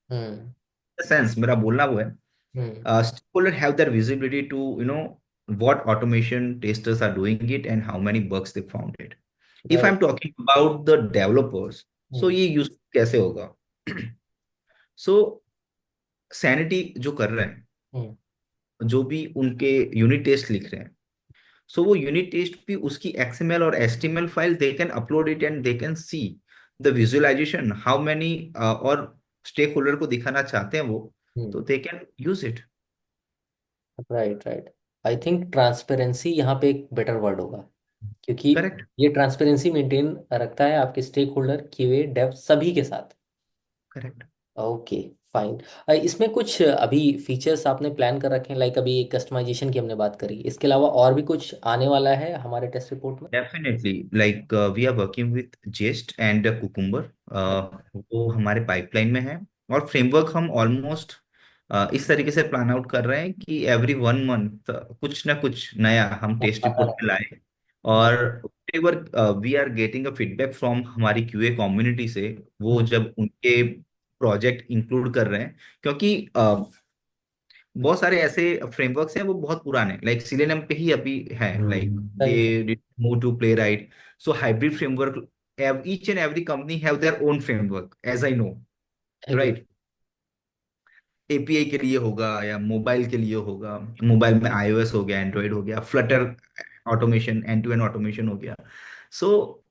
हम्म। सेंस, मेरा बोलना वो है, हम्म। stakeholder have that visibility to what automation testers are doing it and how many bugs they found it. If right. I'm talking about the developers, so हम्म। ये यूज कैसे होगा? सो सैनिटी जो कर रहे हैं, हम्म। जो भी उनके यूनिट टेस्ट लिख रहे हैं, सो वो यूनिट टेस्ट भी उसकी एक्सएमएल और HTML file they can upload it and they can see the visualization how many, और स्टेक होल्डर को दिखाना चाहते हैं वो, तो they can use it. Right. Right. I think transparency यहाँ पे एक बेटर वर्ड होगा, क्योंकि करेक्ट। ये ट्रांसपेरेंसी मेंटेन रखता है आपके स्टेक होल्डर क्यूए डेव सभी के साथ। करेक्ट। ओके। फाइन। इसमें कुछ अभी फीचर्स आपने प्लान कर रखे हैं, लाइक अभी कस्टमाइजेशन की हमने बात करी, इसके अलावा और भी कुछ आने वाला है हमारे टेस्ट रिपोर्ट में? Definitely, like we are working with Jest and Cucumber, वो हमारे पाइपलाइन में है। और फ्रेमवर्क हम ऑलमोस्ट इस तरीके से प्लान आउट कर रहे हैं कि एवरी 1 मंथ कुछ ना कुछ नया हम टेस्ट आता रिपोर्ट रहे। में लाए। और whatever we are getting a feedback from हमारी क्यूए कम्युनिटी से, वो हम्म। जब उनके प्रोजेक्ट इंक्लूड कर रहे हैं, क्योंकि बहुत सारे ऐसे फ्रेमवर्क्स हैं वो बहुत पुराने, लाइक सिलेनियम पे ही अभी है, like right. They move to play right. So hybrid framework, each and every company have their own framework as I know, agree. Right. API के लिए होगा या मोबाइल के लिए होगा, मोबाइल में आईओएस हो गया, एंड्रॉइड हो गया, Flutter automation, end to end automation हो गया। सो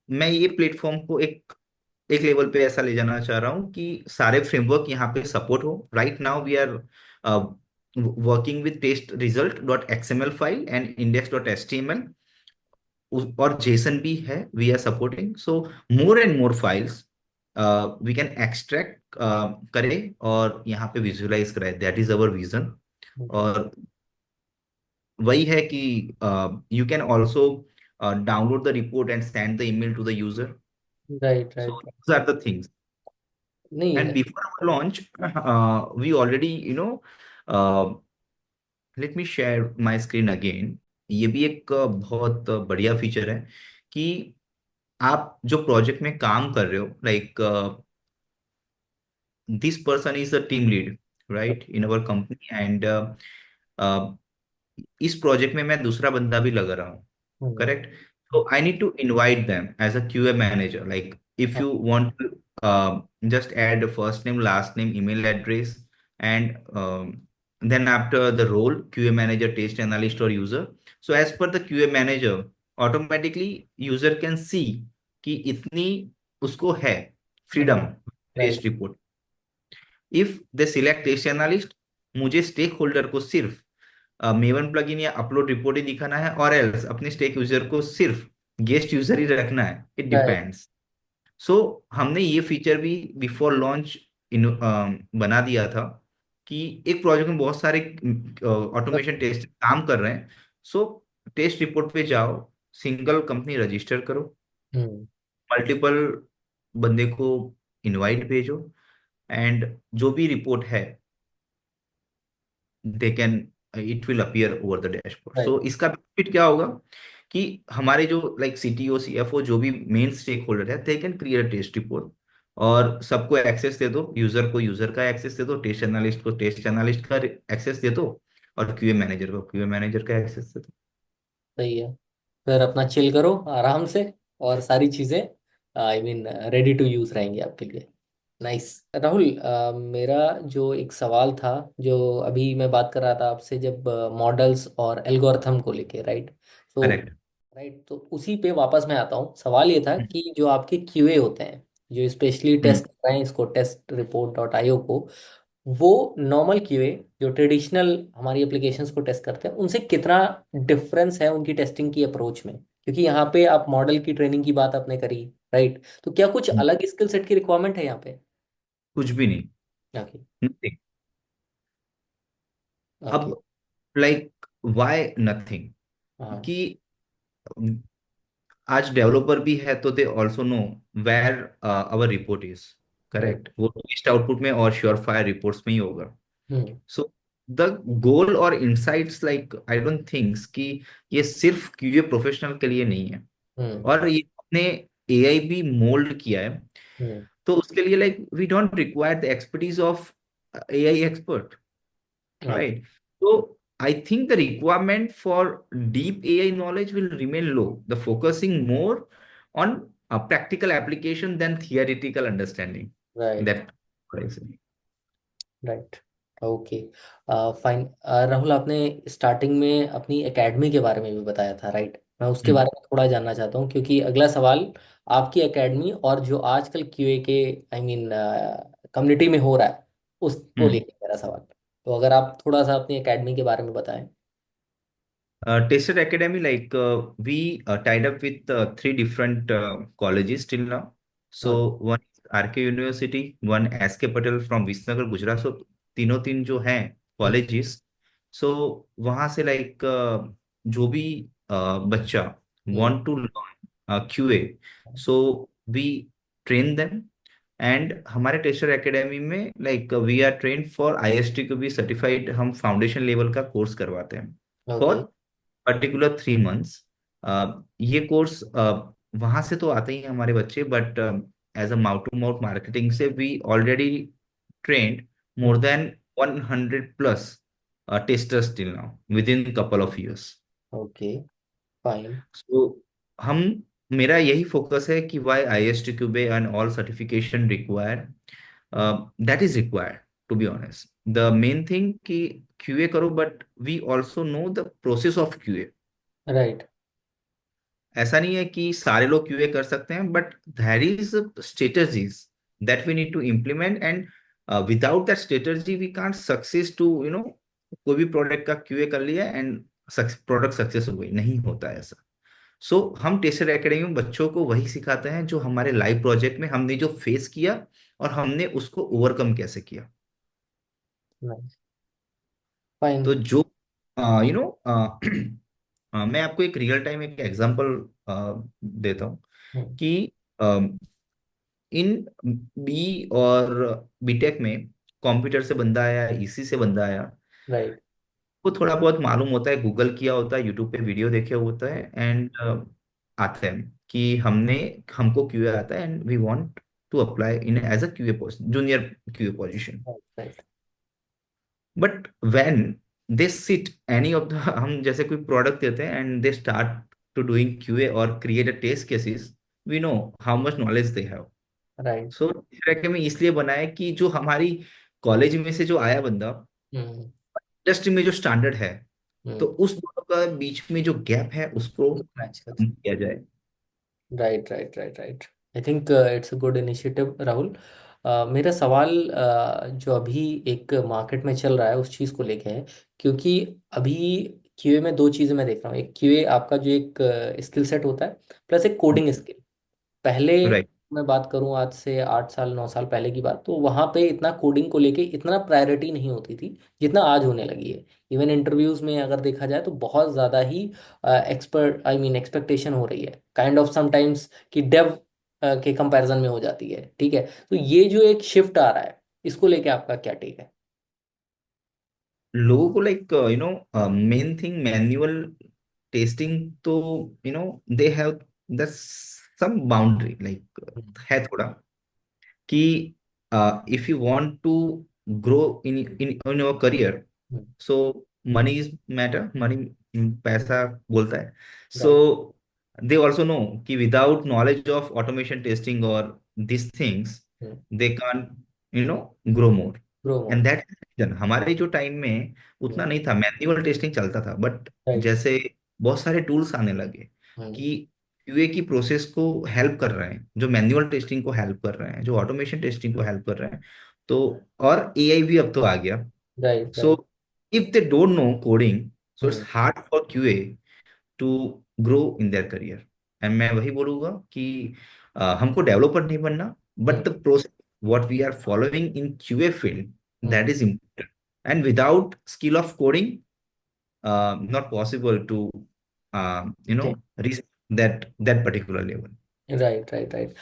मैं ये प्लेटफॉर्म को एक एक लेवल पे ऐसा ले जाना चाह रहा हूँ कि सारे फ्रेमवर्क यहाँ पे सपोर्ट हो। Right now we are working with test result dot XML file and index dot HTML, और जेसन भी है we are supporting. So more and more files we can extract करें और यहाँ पे विजुअलाइज कराए, दैट इज अवर विजन। और वही है कि you can also download the report and send the email to the user. Right. So right. these are the things. नहीं। And before our launch, we already, uh, let me share my screen again. ये भी एक बहुत बढ़िया feature है कि आप जो प्रोजेक्ट में काम कर रहे हो, like this person is a team lead right in our company, and इस प्रोजेक्ट में मैं दूसरा बंदा भी लगा रहा हूँ, हम्म। correct? So I need to invite them as a QA manager. Like if you want to just add the first name, last name, email address, and then after the role, QA manager, test analyst, or user. So as per the QA manager, automatically user can see कि इतनी उसको है freedom right. Test right. Report. If they select test analyst, मुझे stakeholder को सिर्फ Maven plugin या upload report ही दिखाना है, और एल्स अपने स्टेक यूजर को सिर्फ गेस्ट यूजर ही रखना है, इट राइट। डिपेंड्स। सो हमने ये फीचर भी बिफोर लॉन्च इन बना दिया था कि एक प्रोजेक्ट में बहुत सारे ऑटोमेशन टेस्ट काम कर रहे हैं। सो टेस्ट रिपोर्ट पे जाओ, सिंगल कंपनी रजिस्टर करो, हम्म। मल्टीपल बंदे को इनवाइट भेजो, एंड जो भी रिपोर्ट है they can it will appear over the dashboard. Right. So इसका बेनिफिट क्या होगा कि हमारे जो लाइक सीटीओ सीएफओ जो भी मेन स्टेक होल्डर है, they can create test report, और सबको एक्सेस दे दो, यूजर को यूजर का एक्सेस दे दो, टेस्ट एनालिस्ट को टेस्ट एनालिस्ट का एक्सेस दे दो, और क्यूए मैनेजर को क्यूए मैनेजर का एक्सेस दे दो। सही है। फिर अपना चिल करो आराम से, और सारी चीज़ें I mean ready to use रहेंगी आपके लिए। नाइस। राहुल, मेरा जो एक सवाल था, जो अभी मैं बात कर रहा था आपसे, जब मॉडल्स और एल्गोरिथम को लेके, राइट। तो करेक्ट। तो उसी पे वापस मैं आता हूँ। सवाल ये था कि जो आपके क्यूए होते हैं, जो स्पेशली हम्म। टेस्ट कर रहे हैं इसको, टेस्ट रिपोर्ट डॉट आईओ को, वो नॉर्मल क्यूए जो ट्रेडिशनल हमारी एप्लीकेशंस को टेस्ट करते हैं, उनसे कितना डिफरेंस है उनकी टेस्टिंग की अप्रोच में? क्योंकि यहाँ पे आप मॉडल की ट्रेनिंग की बात आपने करी, राइट। तो क्या कुछ हम्म। अलग स्किल सेट की रिक्वायरमेंट है यहाँ पे? कुछ भी नहीं। ओके। नथिंग। ओके। अब लाइक व्हाई नथिंग, हाँ। कि आज डेवलपर भी है तो they also know where our report is. Right. Correct, वो टेस्ट आउटपुट में और श्योर फायर रिपोर्ट्स में ही होगा। हम्म। सो द गोल और insights like I don't thinks कि ये सिर्फ क्यूए प्रोफेशनल के लिए नहीं है, हम्म। और ये अपने एआई भी मोल्ड किया है। हम्म। तो उसके लिए like we don't require the expertise of AI expert, okay. right? So I think the requirement for deep AI knowledge will remain low, the focusing more on a practical application than theoretical understanding. Right. That what I say. Right. Okay. Fine. Rahul, आपने starting में अपनी academy के बारे में भी बताया था, right. मैं उसके Hmm. बारे में थोड़ा जानना चाहता हूँ, क्योंकि अगला सवाल आपकी एकेडमी और जो आजकल क्यूए के आई मीन कम्युनिटी में हो रहा है, उसको Hmm. लेकर मेरा सवाल। तो अगर आप थोड़ा सा अपनी एकेडमी के बारे में बताएं। Tester Academy, like we tied up with three different colleges till now. हाँ। So one is RK University, one SK Patel from Visnagar, Gujarat. So तीनों तीन जो हैं हम्म। कॉलेजेस, सो वहाँ से लाइक जो भी बच्चा hmm. Want to learn QA, so we train them. And हमारे टेस्टर एकेडमी में like we are train for IST को भी सर्टिफाइड, हम फाउंडेशन लेवल का कोर्स करवाते हैं ओके। For particular 3 months. ये कोर्स वहां से तो आते ही हैं हमारे बच्चे, but as a mouth to mouth marketing से we already trained more than 100 plus testers till now with in couple of years. Okay. Fine. So हम मेरा यही फोकस है कि why I S T QB and all certification require, that is required to be honest. The main thing कि QA करो, but we also know the process of QA. Right. ऐसा नहीं है कि सारे लोग क्यूए कर सकते हैं, but there is strategies that we need to implement, and without that strategy we can't success to कोई भी प्रोडक्ट का क्यूए कर लिया एंड प्रोडक्ट सक्सेस हो गई, नहीं होता है ऐसा। सो हम टेस्टर एकेडमी में बच्चों को वही सिखाते हैं जो हमारे लाइव प्रोजेक्ट में हमने जो फेस किया और हमने उसको ओवरकम कैसे किया। नाइस। फाइन। तो जो यू नो मैं आपको एक रियल टाइम एक एग्जांपल देता हूँ हम्म। कि इन बी और बीटेक में कंप्यूटर से बंदा आया, इसी से बंदा आया, राइट। वो थोड़ा बहुत मालूम होता है, गूगल किया होता है, यूट्यूब पे वीडियो देखे होता है, एंड आते हैं कि हमको क्यूए आता है and we want to apply in as a QA junior QA position. Right. But when they sit any of the हम जैसे कोई प्रोडक्ट देते हैं and they start to doing QA और create a test cases, we know how much knowledge they have. Right. So इस तरह के में इसलिए बनाया कि जो हमारी कॉलेज में से जो आया बंदा, हम्म। इंडस्ट्री में जो स्टैंडर्ड है, तो हम्म। उस दोनों का बीच में जो गैप है उसको मैच कर कम सकते। किया जाए। Right right right right. I think it's a good initiative Rahul. मेरा सवाल जो अभी एक मार्केट में चल रहा है उस चीज़ को लेके है, क्योंकि अभी क्यूए में दो चीज़ें मैं देख रहा हूँ। एक क्यूए आपका जो एक स्किल सेट होता है, प्लस एक कोडिंग स्किल। पहले राइट। मैं बात करूं आज से 8 साल 9 साल पहले की बात, तो वहाँ पे इतना कोडिंग को लेके इतना प्रायोरिटी नहीं होती थी जितना आज होने लगी है। इवन इंटरव्यूज में अगर देखा जाए तो बहुत ज़्यादा ही एक्सपर्ट आई मीन एक्सपेक्टेशन हो रही है, काइंड ऑफ समटाइम्स कि डेव के कंपैरिजन में हो जाती है। ठीक है, तो ये जो एक शिफ्ट आ रहा है, इसको लेके आपका क्या टेक है? लोगों को like main thing manual testing, तो they have the some boundary like hmm, है थोड़ा कि if you want to grow in your career, hmm, so money is matter, money पैसा बोलता है। So right. They also know कि without knowledge of automation testing और this things they can grow more. Grow and more. That reason हमारे जो time में उतना नहीं था, मैन्युअल टेस्टिंग चलता था, बट राइट। जैसे बहुत सारे टूल्स आने लगे हम्म, कि क्यूए की प्रोसेस को हेल्प कर रहे हैं, जो मैन्युअल टेस्टिंग को हेल्प कर रहे हैं, जो ऑटोमेशन टेस्टिंग को हेल्प कर रहे हैं। तो और एआई भी अब तो आ गया। Right so right. If they don't know coding, so it's hmm, hard for QA to grow in their career. And मैं वही बोलूंगा कि हमको डेवलपर नहीं बनना, hmm, but the process what we are following in QA field, hmm, that is important. And without skill of coding, not possible to reach that particular level. Right right right.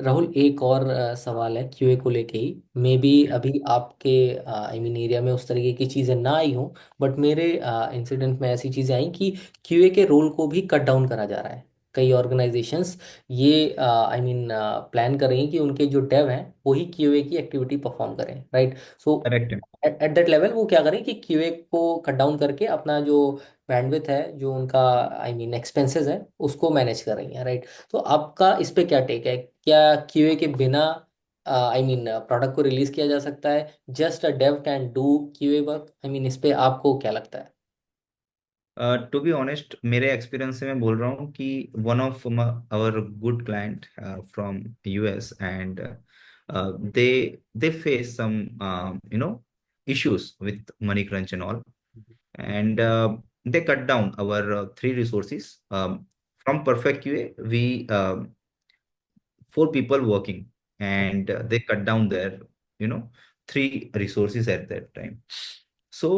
Rahul, एक और सवाल है QA को लेके ही। May be अभी आपके I mean area में उस तरीके की चीज़ें ना आई हो, बट मेरे इंसिडेंट में ऐसी चीज़ें आई कि क्यूए के रोल को भी कट डाउन करा जा रहा है। कई ऑर्गेनाइजेशंस ये आई मीन प्लान कर रही हैं कि उनके जो डेव हैं वही क्यूए की एक्टिविटी परफॉर्म करें, right. So Correct. At that level वो क्या करें कि क्यूए को कट डाउन करके अपना जो बैंडविथ है, जो उनका आई मीन एक्सपेंसेस है, उसको मैनेज कर रही हैं, राइट। तो आपका इस पे क्या टेक है? क्या क्यूए के बिना आई मीन प्रोडक्ट को रिलीज किया जा सकता है? Just a dev can do QA work, I mean इस पे आपको क्या लगता है? टू बी ऑनेस्ट, मेरे एक्सपीरियंस से मैं बोल रहा हूँ कि one of our good client from US, and they they face some issues with money crunch and all, and they cut down our three resources. From Perfect QA, we 4 people working, and they cut down their you know three resources at that time. So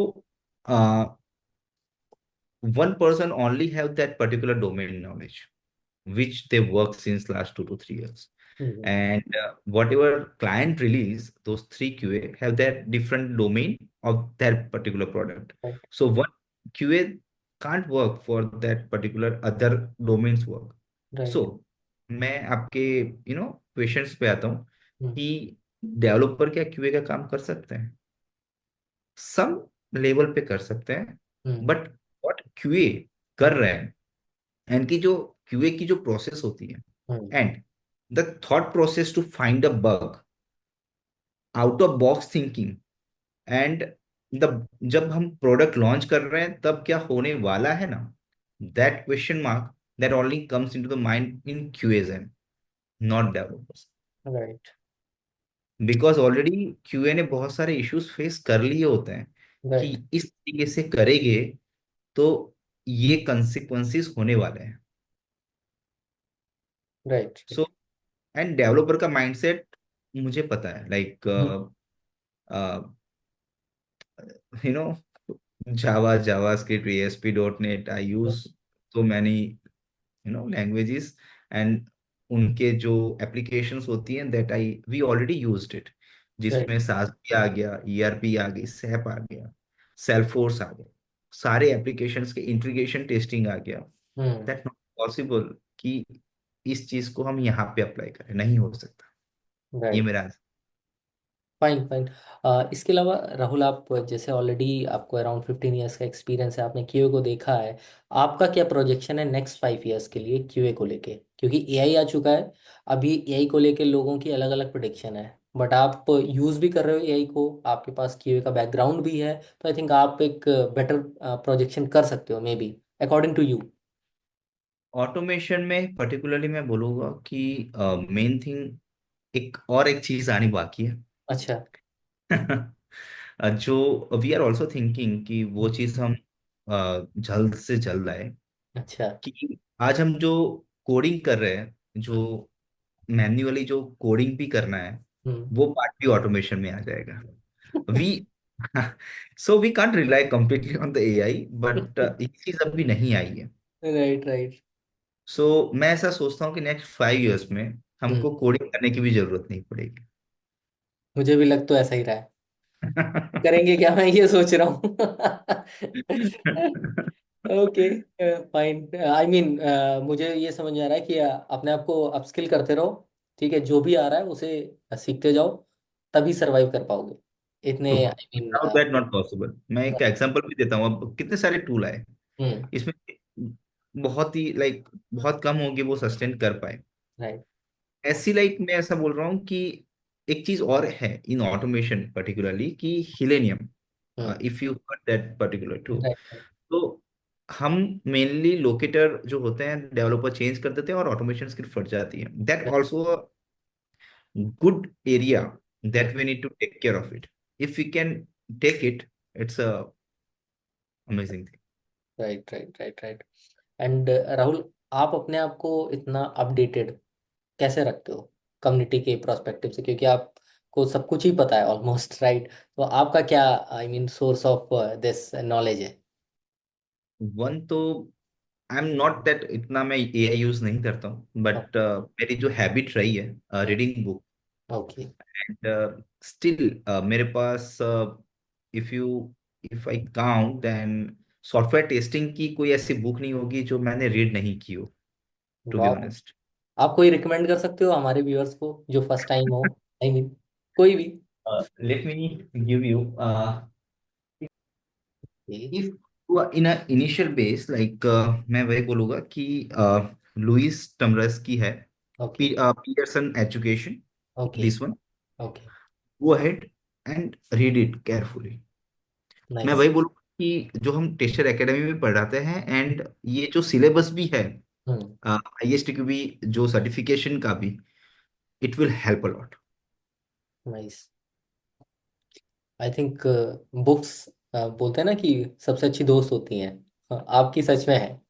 uh, one person only have that particular domain knowledge which they work since last 2 to 3 years. Hmm, And whatever client release, those three QA have that different domain of that particular product. Right So one QA can't work for that particular other domains work. Right. So मैं आपके questions पे आता हूँ कि developer क्या QA का काम कर सकते हैं? सम लेवल पे कर सकते हैं, हम्म, बट व्हाट क्यूए कर रहे हैं, एंड की जो क्यूए की जो प्रोसेस होती है, hmm, and the thought process to find a bug, out of box thinking, and the जब हम प्रोडक्ट लॉन्च कर रहे हैं तब क्या होने वाला है ना, that question mark, that only comes into the mind in QAs and not developers. Right because already QA ने बहुत सारे इश्यूज फेस कर लिए होते हैं कि राइट इस तरीके से करेंगे तो ये कंसिक्वेंसेस होने वाले हैं। Right so right. And developer का माइंडसेट मुझे पता है, like you know Java, JavaScript, ASP dot net, I use so many languages, and उनके जो एप्लीकेशंस होती हैं that I we already used it, right. जिसमें सास भी आ गया, ईआरपी आ गई, सैप आ गया, सेल्फोर्स आ गया, सारे एप्लीकेशंस के इंटीग्रेशन टेस्टिंग आ गया। हम्म, दैट नॉट पॉसिबल कि इस चीज को हम यहाँ पे अप्लाई करें, नहीं हो सकता। ये राइट। मेरा फाइन फाइन। इसके अलावा राहुल, आप जैसे ऑलरेडी आपको अराउंड 15 ईयर्स का एक्सपीरियंस है, आपने क्यूए को देखा है। आपका क्या प्रोजेक्शन है नेक्स्ट 5 ईयर्स के लिए क्यूए को लेके? क्योंकि एआई आ चुका है। अभी एआई को लेके लोगों की अलग अलग प्रोडिक्शन है, बट आप यूज़ भी कर रहे हो एआई को, आपके पास क्यूए का बैकग्राउंड भी है, तो आई थिंक आप एक बेटर प्रोजेक्शन कर सकते हो may be, according to you. Automation में पर्टिकुलरली मैं बोलूँगा कि मेन थिंग, एक चीज़ आनी बाकी है। अच्छा। जो वी आर ऑल्सो थिंकिंग कि वो हम्म, चीज़ हम जल्द से जल्द आए। अच्छा। कि आज हम जो कोडिंग कर रहे हैं, जो मैन्युअली जो कोडिंग भी करना है, हम्म। वो पार्ट भी ऑटोमेशन में आ जाएगा। We so we can't rely completely on the AI, but ये चीज अभी नहीं आई है। Right, right. मैं ऐसा सोचता हूँ कि नेक्स्ट 5 इयर्स में हम्म। हमको कोडिंग करने की भी जरूरत नहीं पड़ेगी। मुझे भी लग तो ऐसा ही रहा है। करेंगे क्या, मैं ये सोच रहा हूँ। Okay, fine. आई मीन, मुझे ये समझ में आ रहा है कि अपने आप को अपस्किल करते रहो। ठीक है, जो भी आ रहा है उसे सीखते जाओ, तभी सरवाइव कर पाओगे इतने, I mean. Without that not possible. मैं एक राइट। एग्जांपल भी देता हूँ। अब कितने सारे टूल आए हम्म। इसमें, बहुत ही बहुत कम होगी वो सस्टेन कर पाए। राइट। ऐसी मैं ऐसा बोल रहा हूँ कि एक चीज और है इन ऑटोमेशन पर्टिकुलरली, कि Selenium, hmm. If you that particular tool. Right. तो हम मेनली लोकेटर जो होते हैं डेवलपर चेंज कर देते हैं और ऑटोमेशन स्क्रिप्ट फट जाती है। That also good area that we need to take care of it. If we can take it, it's a amazing thing. Right, right, right, right. And Rahul, आप अपने आप को इतना अपडेटेड कैसे रखते हो कम्युनिटी के प्रोस्पेक्टिव से, क्योंकि आपको सब कुछ ही पता है ऑलमोस्ट, राइट? तो आपका क्या, I mean, source of this knowledge है? वन तो आई एम नॉट दैट, इतना मैं एआई यूज नहीं करता हूँ, बट मेरी जो हैबिट रही है reading book. Okay. And still मेरे पास, if you if I count then, software testing की कोई ऐसी बुक नहीं होगी जो मैंने रीड नहीं की हो, टू बी वाह। ऑनेस्ट। आप कोई रिकमेंड कर सकते हो हमारे व्यूअर्स को जो फर्स्ट टाइम हो, आई मीन, कोई भी? Let me give you, okay. If in initial base, मैं वही बोलूंगा कि लुइस टमरस की है, okay. Peterson education, okay. This one. Okay. Go ahead and read it carefully. मैं नाइस। वही बोलूंगा कि जो हम टेस्टर एकेडमी में पढ़ाते हैं, एंड ये जो सिलेबस भी है हम्म। आईएसटी की भी, जो सर्टिफिकेशन का भी, it will help a lot. Nice. I think books बोलते हैं ना कि सबसे अच्छी दोस्त होती हैं। आपकी सच में है।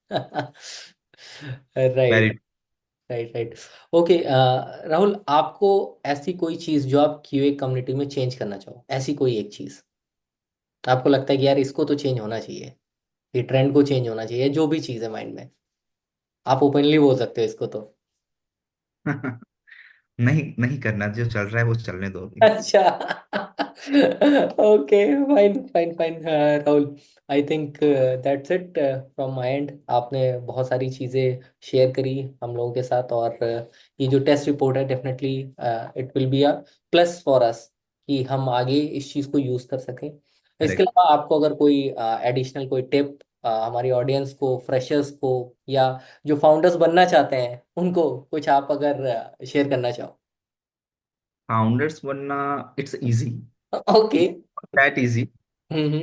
Right, very. Right, right. Okay, Rahul, आपको ऐसी कोई चीज जो आप क्यूए कम्युनिटी में चेंज करना चाहो, ऐसी कोई एक चीज आपको लगता है कि यार इसको तो चेंज होना चाहिए, ये ट्रेंड को चेंज होना चाहिए, जो भी चीज है माइंड में, आप ओपनली बोल सकते हो इसको तो। नहीं, नहीं करना, जो चल रहा है वो चलने दो अभी। अच्छा। Okay, fine, fine, fine, Rahul. I think that's it from my and. आपने बहुत सारी चीज़ें शेयर करी हम लोगों के साथ, और ये जो टेस्ट रिपोर्ट है, definitely it will be a plus for us कि हम आगे इस चीज़ को यूज़ कर सकें। इसके करेक्ट। अलावा आपको अगर कोई एडिशनल कोई टिप हमारी ऑडियंस को, फ्रेशर्स को, या जो फाउंडर्स बनना चाहते हैं उनको कुछ आप अगर शेयर करना चाहो। फाउंडर्स बनना, it's easy, okay. That easy. Hmm.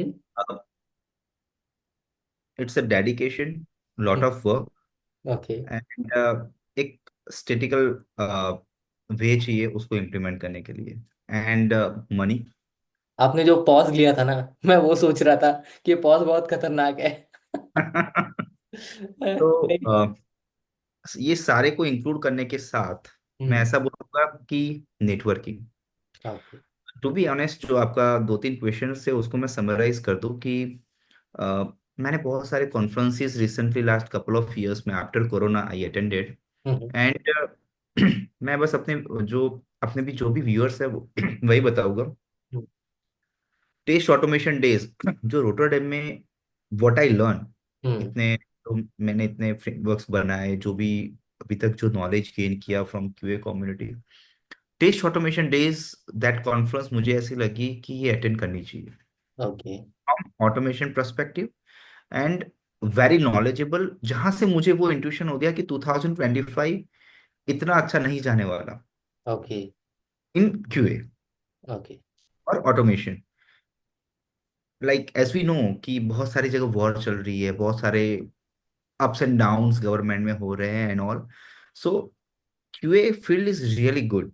It's a dedication, lot of work, okay. And एक स्टेटिकल वे चाहिए उसको इम्प्लीमेंट करने के लिए, एंड मनी। आपने जो पॉज लिया था ना, मैं वो सोच रहा था कि पॉज बहुत खतरनाक है। तो नहीं। ये सारे को इंक्लूड करने के साथ मैं हम्म। ऐसा बोलूंगा कि networking. Okay. To be honest, जो आपका दो तीन क्वेश्चन से उसको मैं समराइज कर दूं कि अ, मैंने बहुत सारे conferences recently last couple of years में after corona I attended. Hmm. And मैं बस अपने भी जो भी व्यूअर्स है वो वही बताऊंगा। हम्म। टेस्ट ऑटोमेशन डेज जो रोटरडेम में, व्हाट आई लर्न, हम्म। इतने तो मैंने इतने फ्रेमवर्क्स बनाए, जो भी अभी तक जो नॉलेज गेन किया from QA community, test automation days, that conference मुझे ऐसी लगी कि ये अटेंड करनी चाहिए। Okay. Automation perspective, and very knowledgeable, जहां से मुझे वो इंट्यूशन हो गया कि 2025 इतना अच्छा नहीं जाने वाला ओके। इन क्यूए ओके। और ऑटोमेशन। एज वी नो कि बहुत सारी जगह वॉर चल रही है, बहुत सारे अप्स एंड डाउन्स गवर्नमेंट में हो रहे हैं and all. So QA field is really good.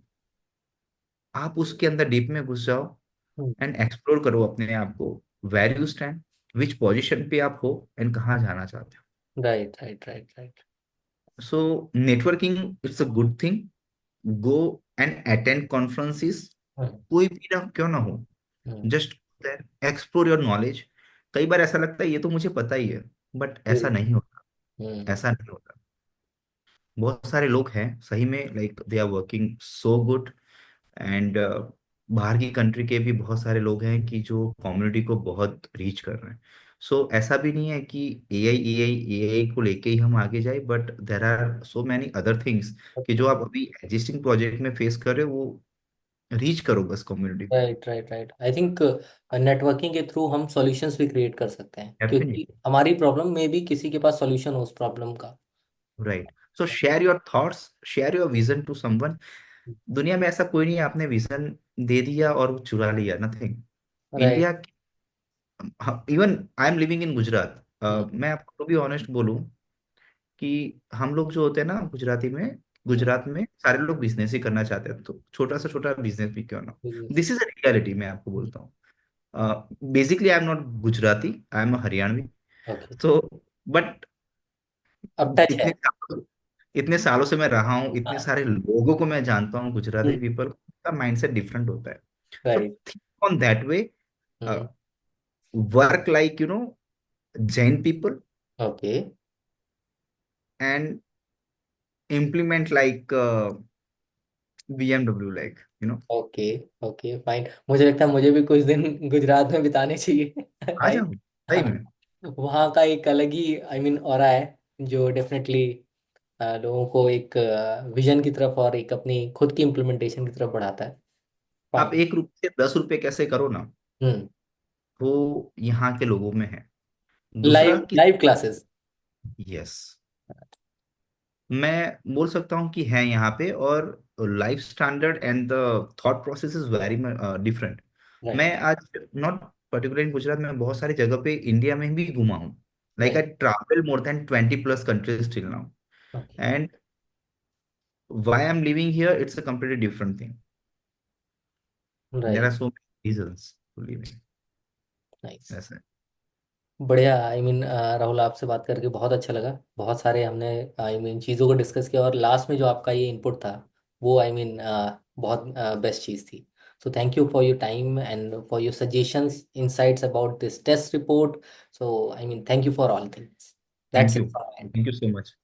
आप उसके अंदर डीप में घुस जाओ एंड एक्सप्लोर करो अपने आप को, where you stand, which position पे आप हो एंड कहाँ जाना चाहते राइट राइट राइट राइट। हो। So networking it's a good thing. Go and attend conferences, कोई भी ना क्यों ना हो, जस्ट एक्सप्लोर योर नॉलेज। कई बार ऐसा लगता है ये तो मुझे पता ही है, बट ऐसा नहीं होता। ऐसा नहीं होता। बहुत सारे लोग हैं सही में, like they are working so good and बाहर की कंट्री के भी बहुत सारे लोग हैं कि जो कम्युनिटी को बहुत रीच कर रहे हैं। सो ऐसा भी नहीं है कि एआई को लेके ही हम आगे जाए, but there are so many other things कि जो आप अभी एग्जिस्टिंग प्रोजेक्ट में फेस कर रहे हो वो रीच करो बस कम्युनिटी को। Right right right. I think networking के थ्रू हम सॉल्यूशंस भी क्रिएट कर सकते हैं, क्योंकि डेफिनेटली। हमारी प्रॉब्लम में भी किसी के पास सॉल्यूशन हो उस प्रॉब्लम का। Right. So share your thoughts, share your vision to someone. दुनिया में ऐसा कोई नहीं है आपने विजन दे दिया और वो चुरा लिया, nothing. Right. India, even I am living in Gujarat. मैं आपको भी ऑनेस्ट बोलूं कि हम लोग जो होते हैं ना गुजराती में, गुजरात में सारे लोग बिजनेस ही करना चाहते हैं, तो छोटा से छोटा बिजनेस भी क्यों ना। दिस इज अ रियलिटी, मैं आपको बोलता हूँ। Basically I am not Gujarati, I am Haryanvi. Okay. तो बट अब टच है। इतने इतने सालों से मैं रहा हूँ, इतने हाँ। सारे लोगों को मैं जानता हूँ गुजराती पीपल का माइंडसेट डिफरेंट होता है। So right. Think on that way, work like Jain people okay and implement like BMW, like okay okay fine. मुझे लगता है मुझे भी कुछ दिन गुजरात में बिताने चाहिए। आ आई। जाओ सही हाँ। में। वहाँ का एक अलग ही आई मीन ऑरा है, जो डेफिनेटली लोगों को एक विजन की तरफ और एक अपनी खुद की इम्प्लीमेंटेशन की तरफ बढ़ाता है। आप फाइन। 1 रुपये से 10 रुपये कैसे करो ना, हम्म। वो यहाँ के लोगों में है। दूसरा लाइव कि लाइव क्लासेस। यस, मैं बोल सकता हूँ कि है यहाँ पे, और life standard and the thought process is very different. मैं राइट आज नॉट पर्टिकुलर इन गुजरात में बहुत सारी जगह पे इंडिया में भी घुमा हूँ। Like I right. Travel more than 20+ countries till now, okay. And why I am living here it's a completely different thing. There are right. so many reasons to living. Nice. ऐसा है। बढ़िया। आई mean Rahul, आपसे बात करके बहुत अच्छा लगा। बहुत सारे हमने आई मीन चीज़ों को डिस्कस किया, और लास्ट में जो आपका ये इनपुट था वो आई मीन बहुत बेस्ट चीज़ थी। So thank you for your time and for your suggestions insights about this test report. So I mean thank you for all things. Thank that's you, it from my end. Thank you so much.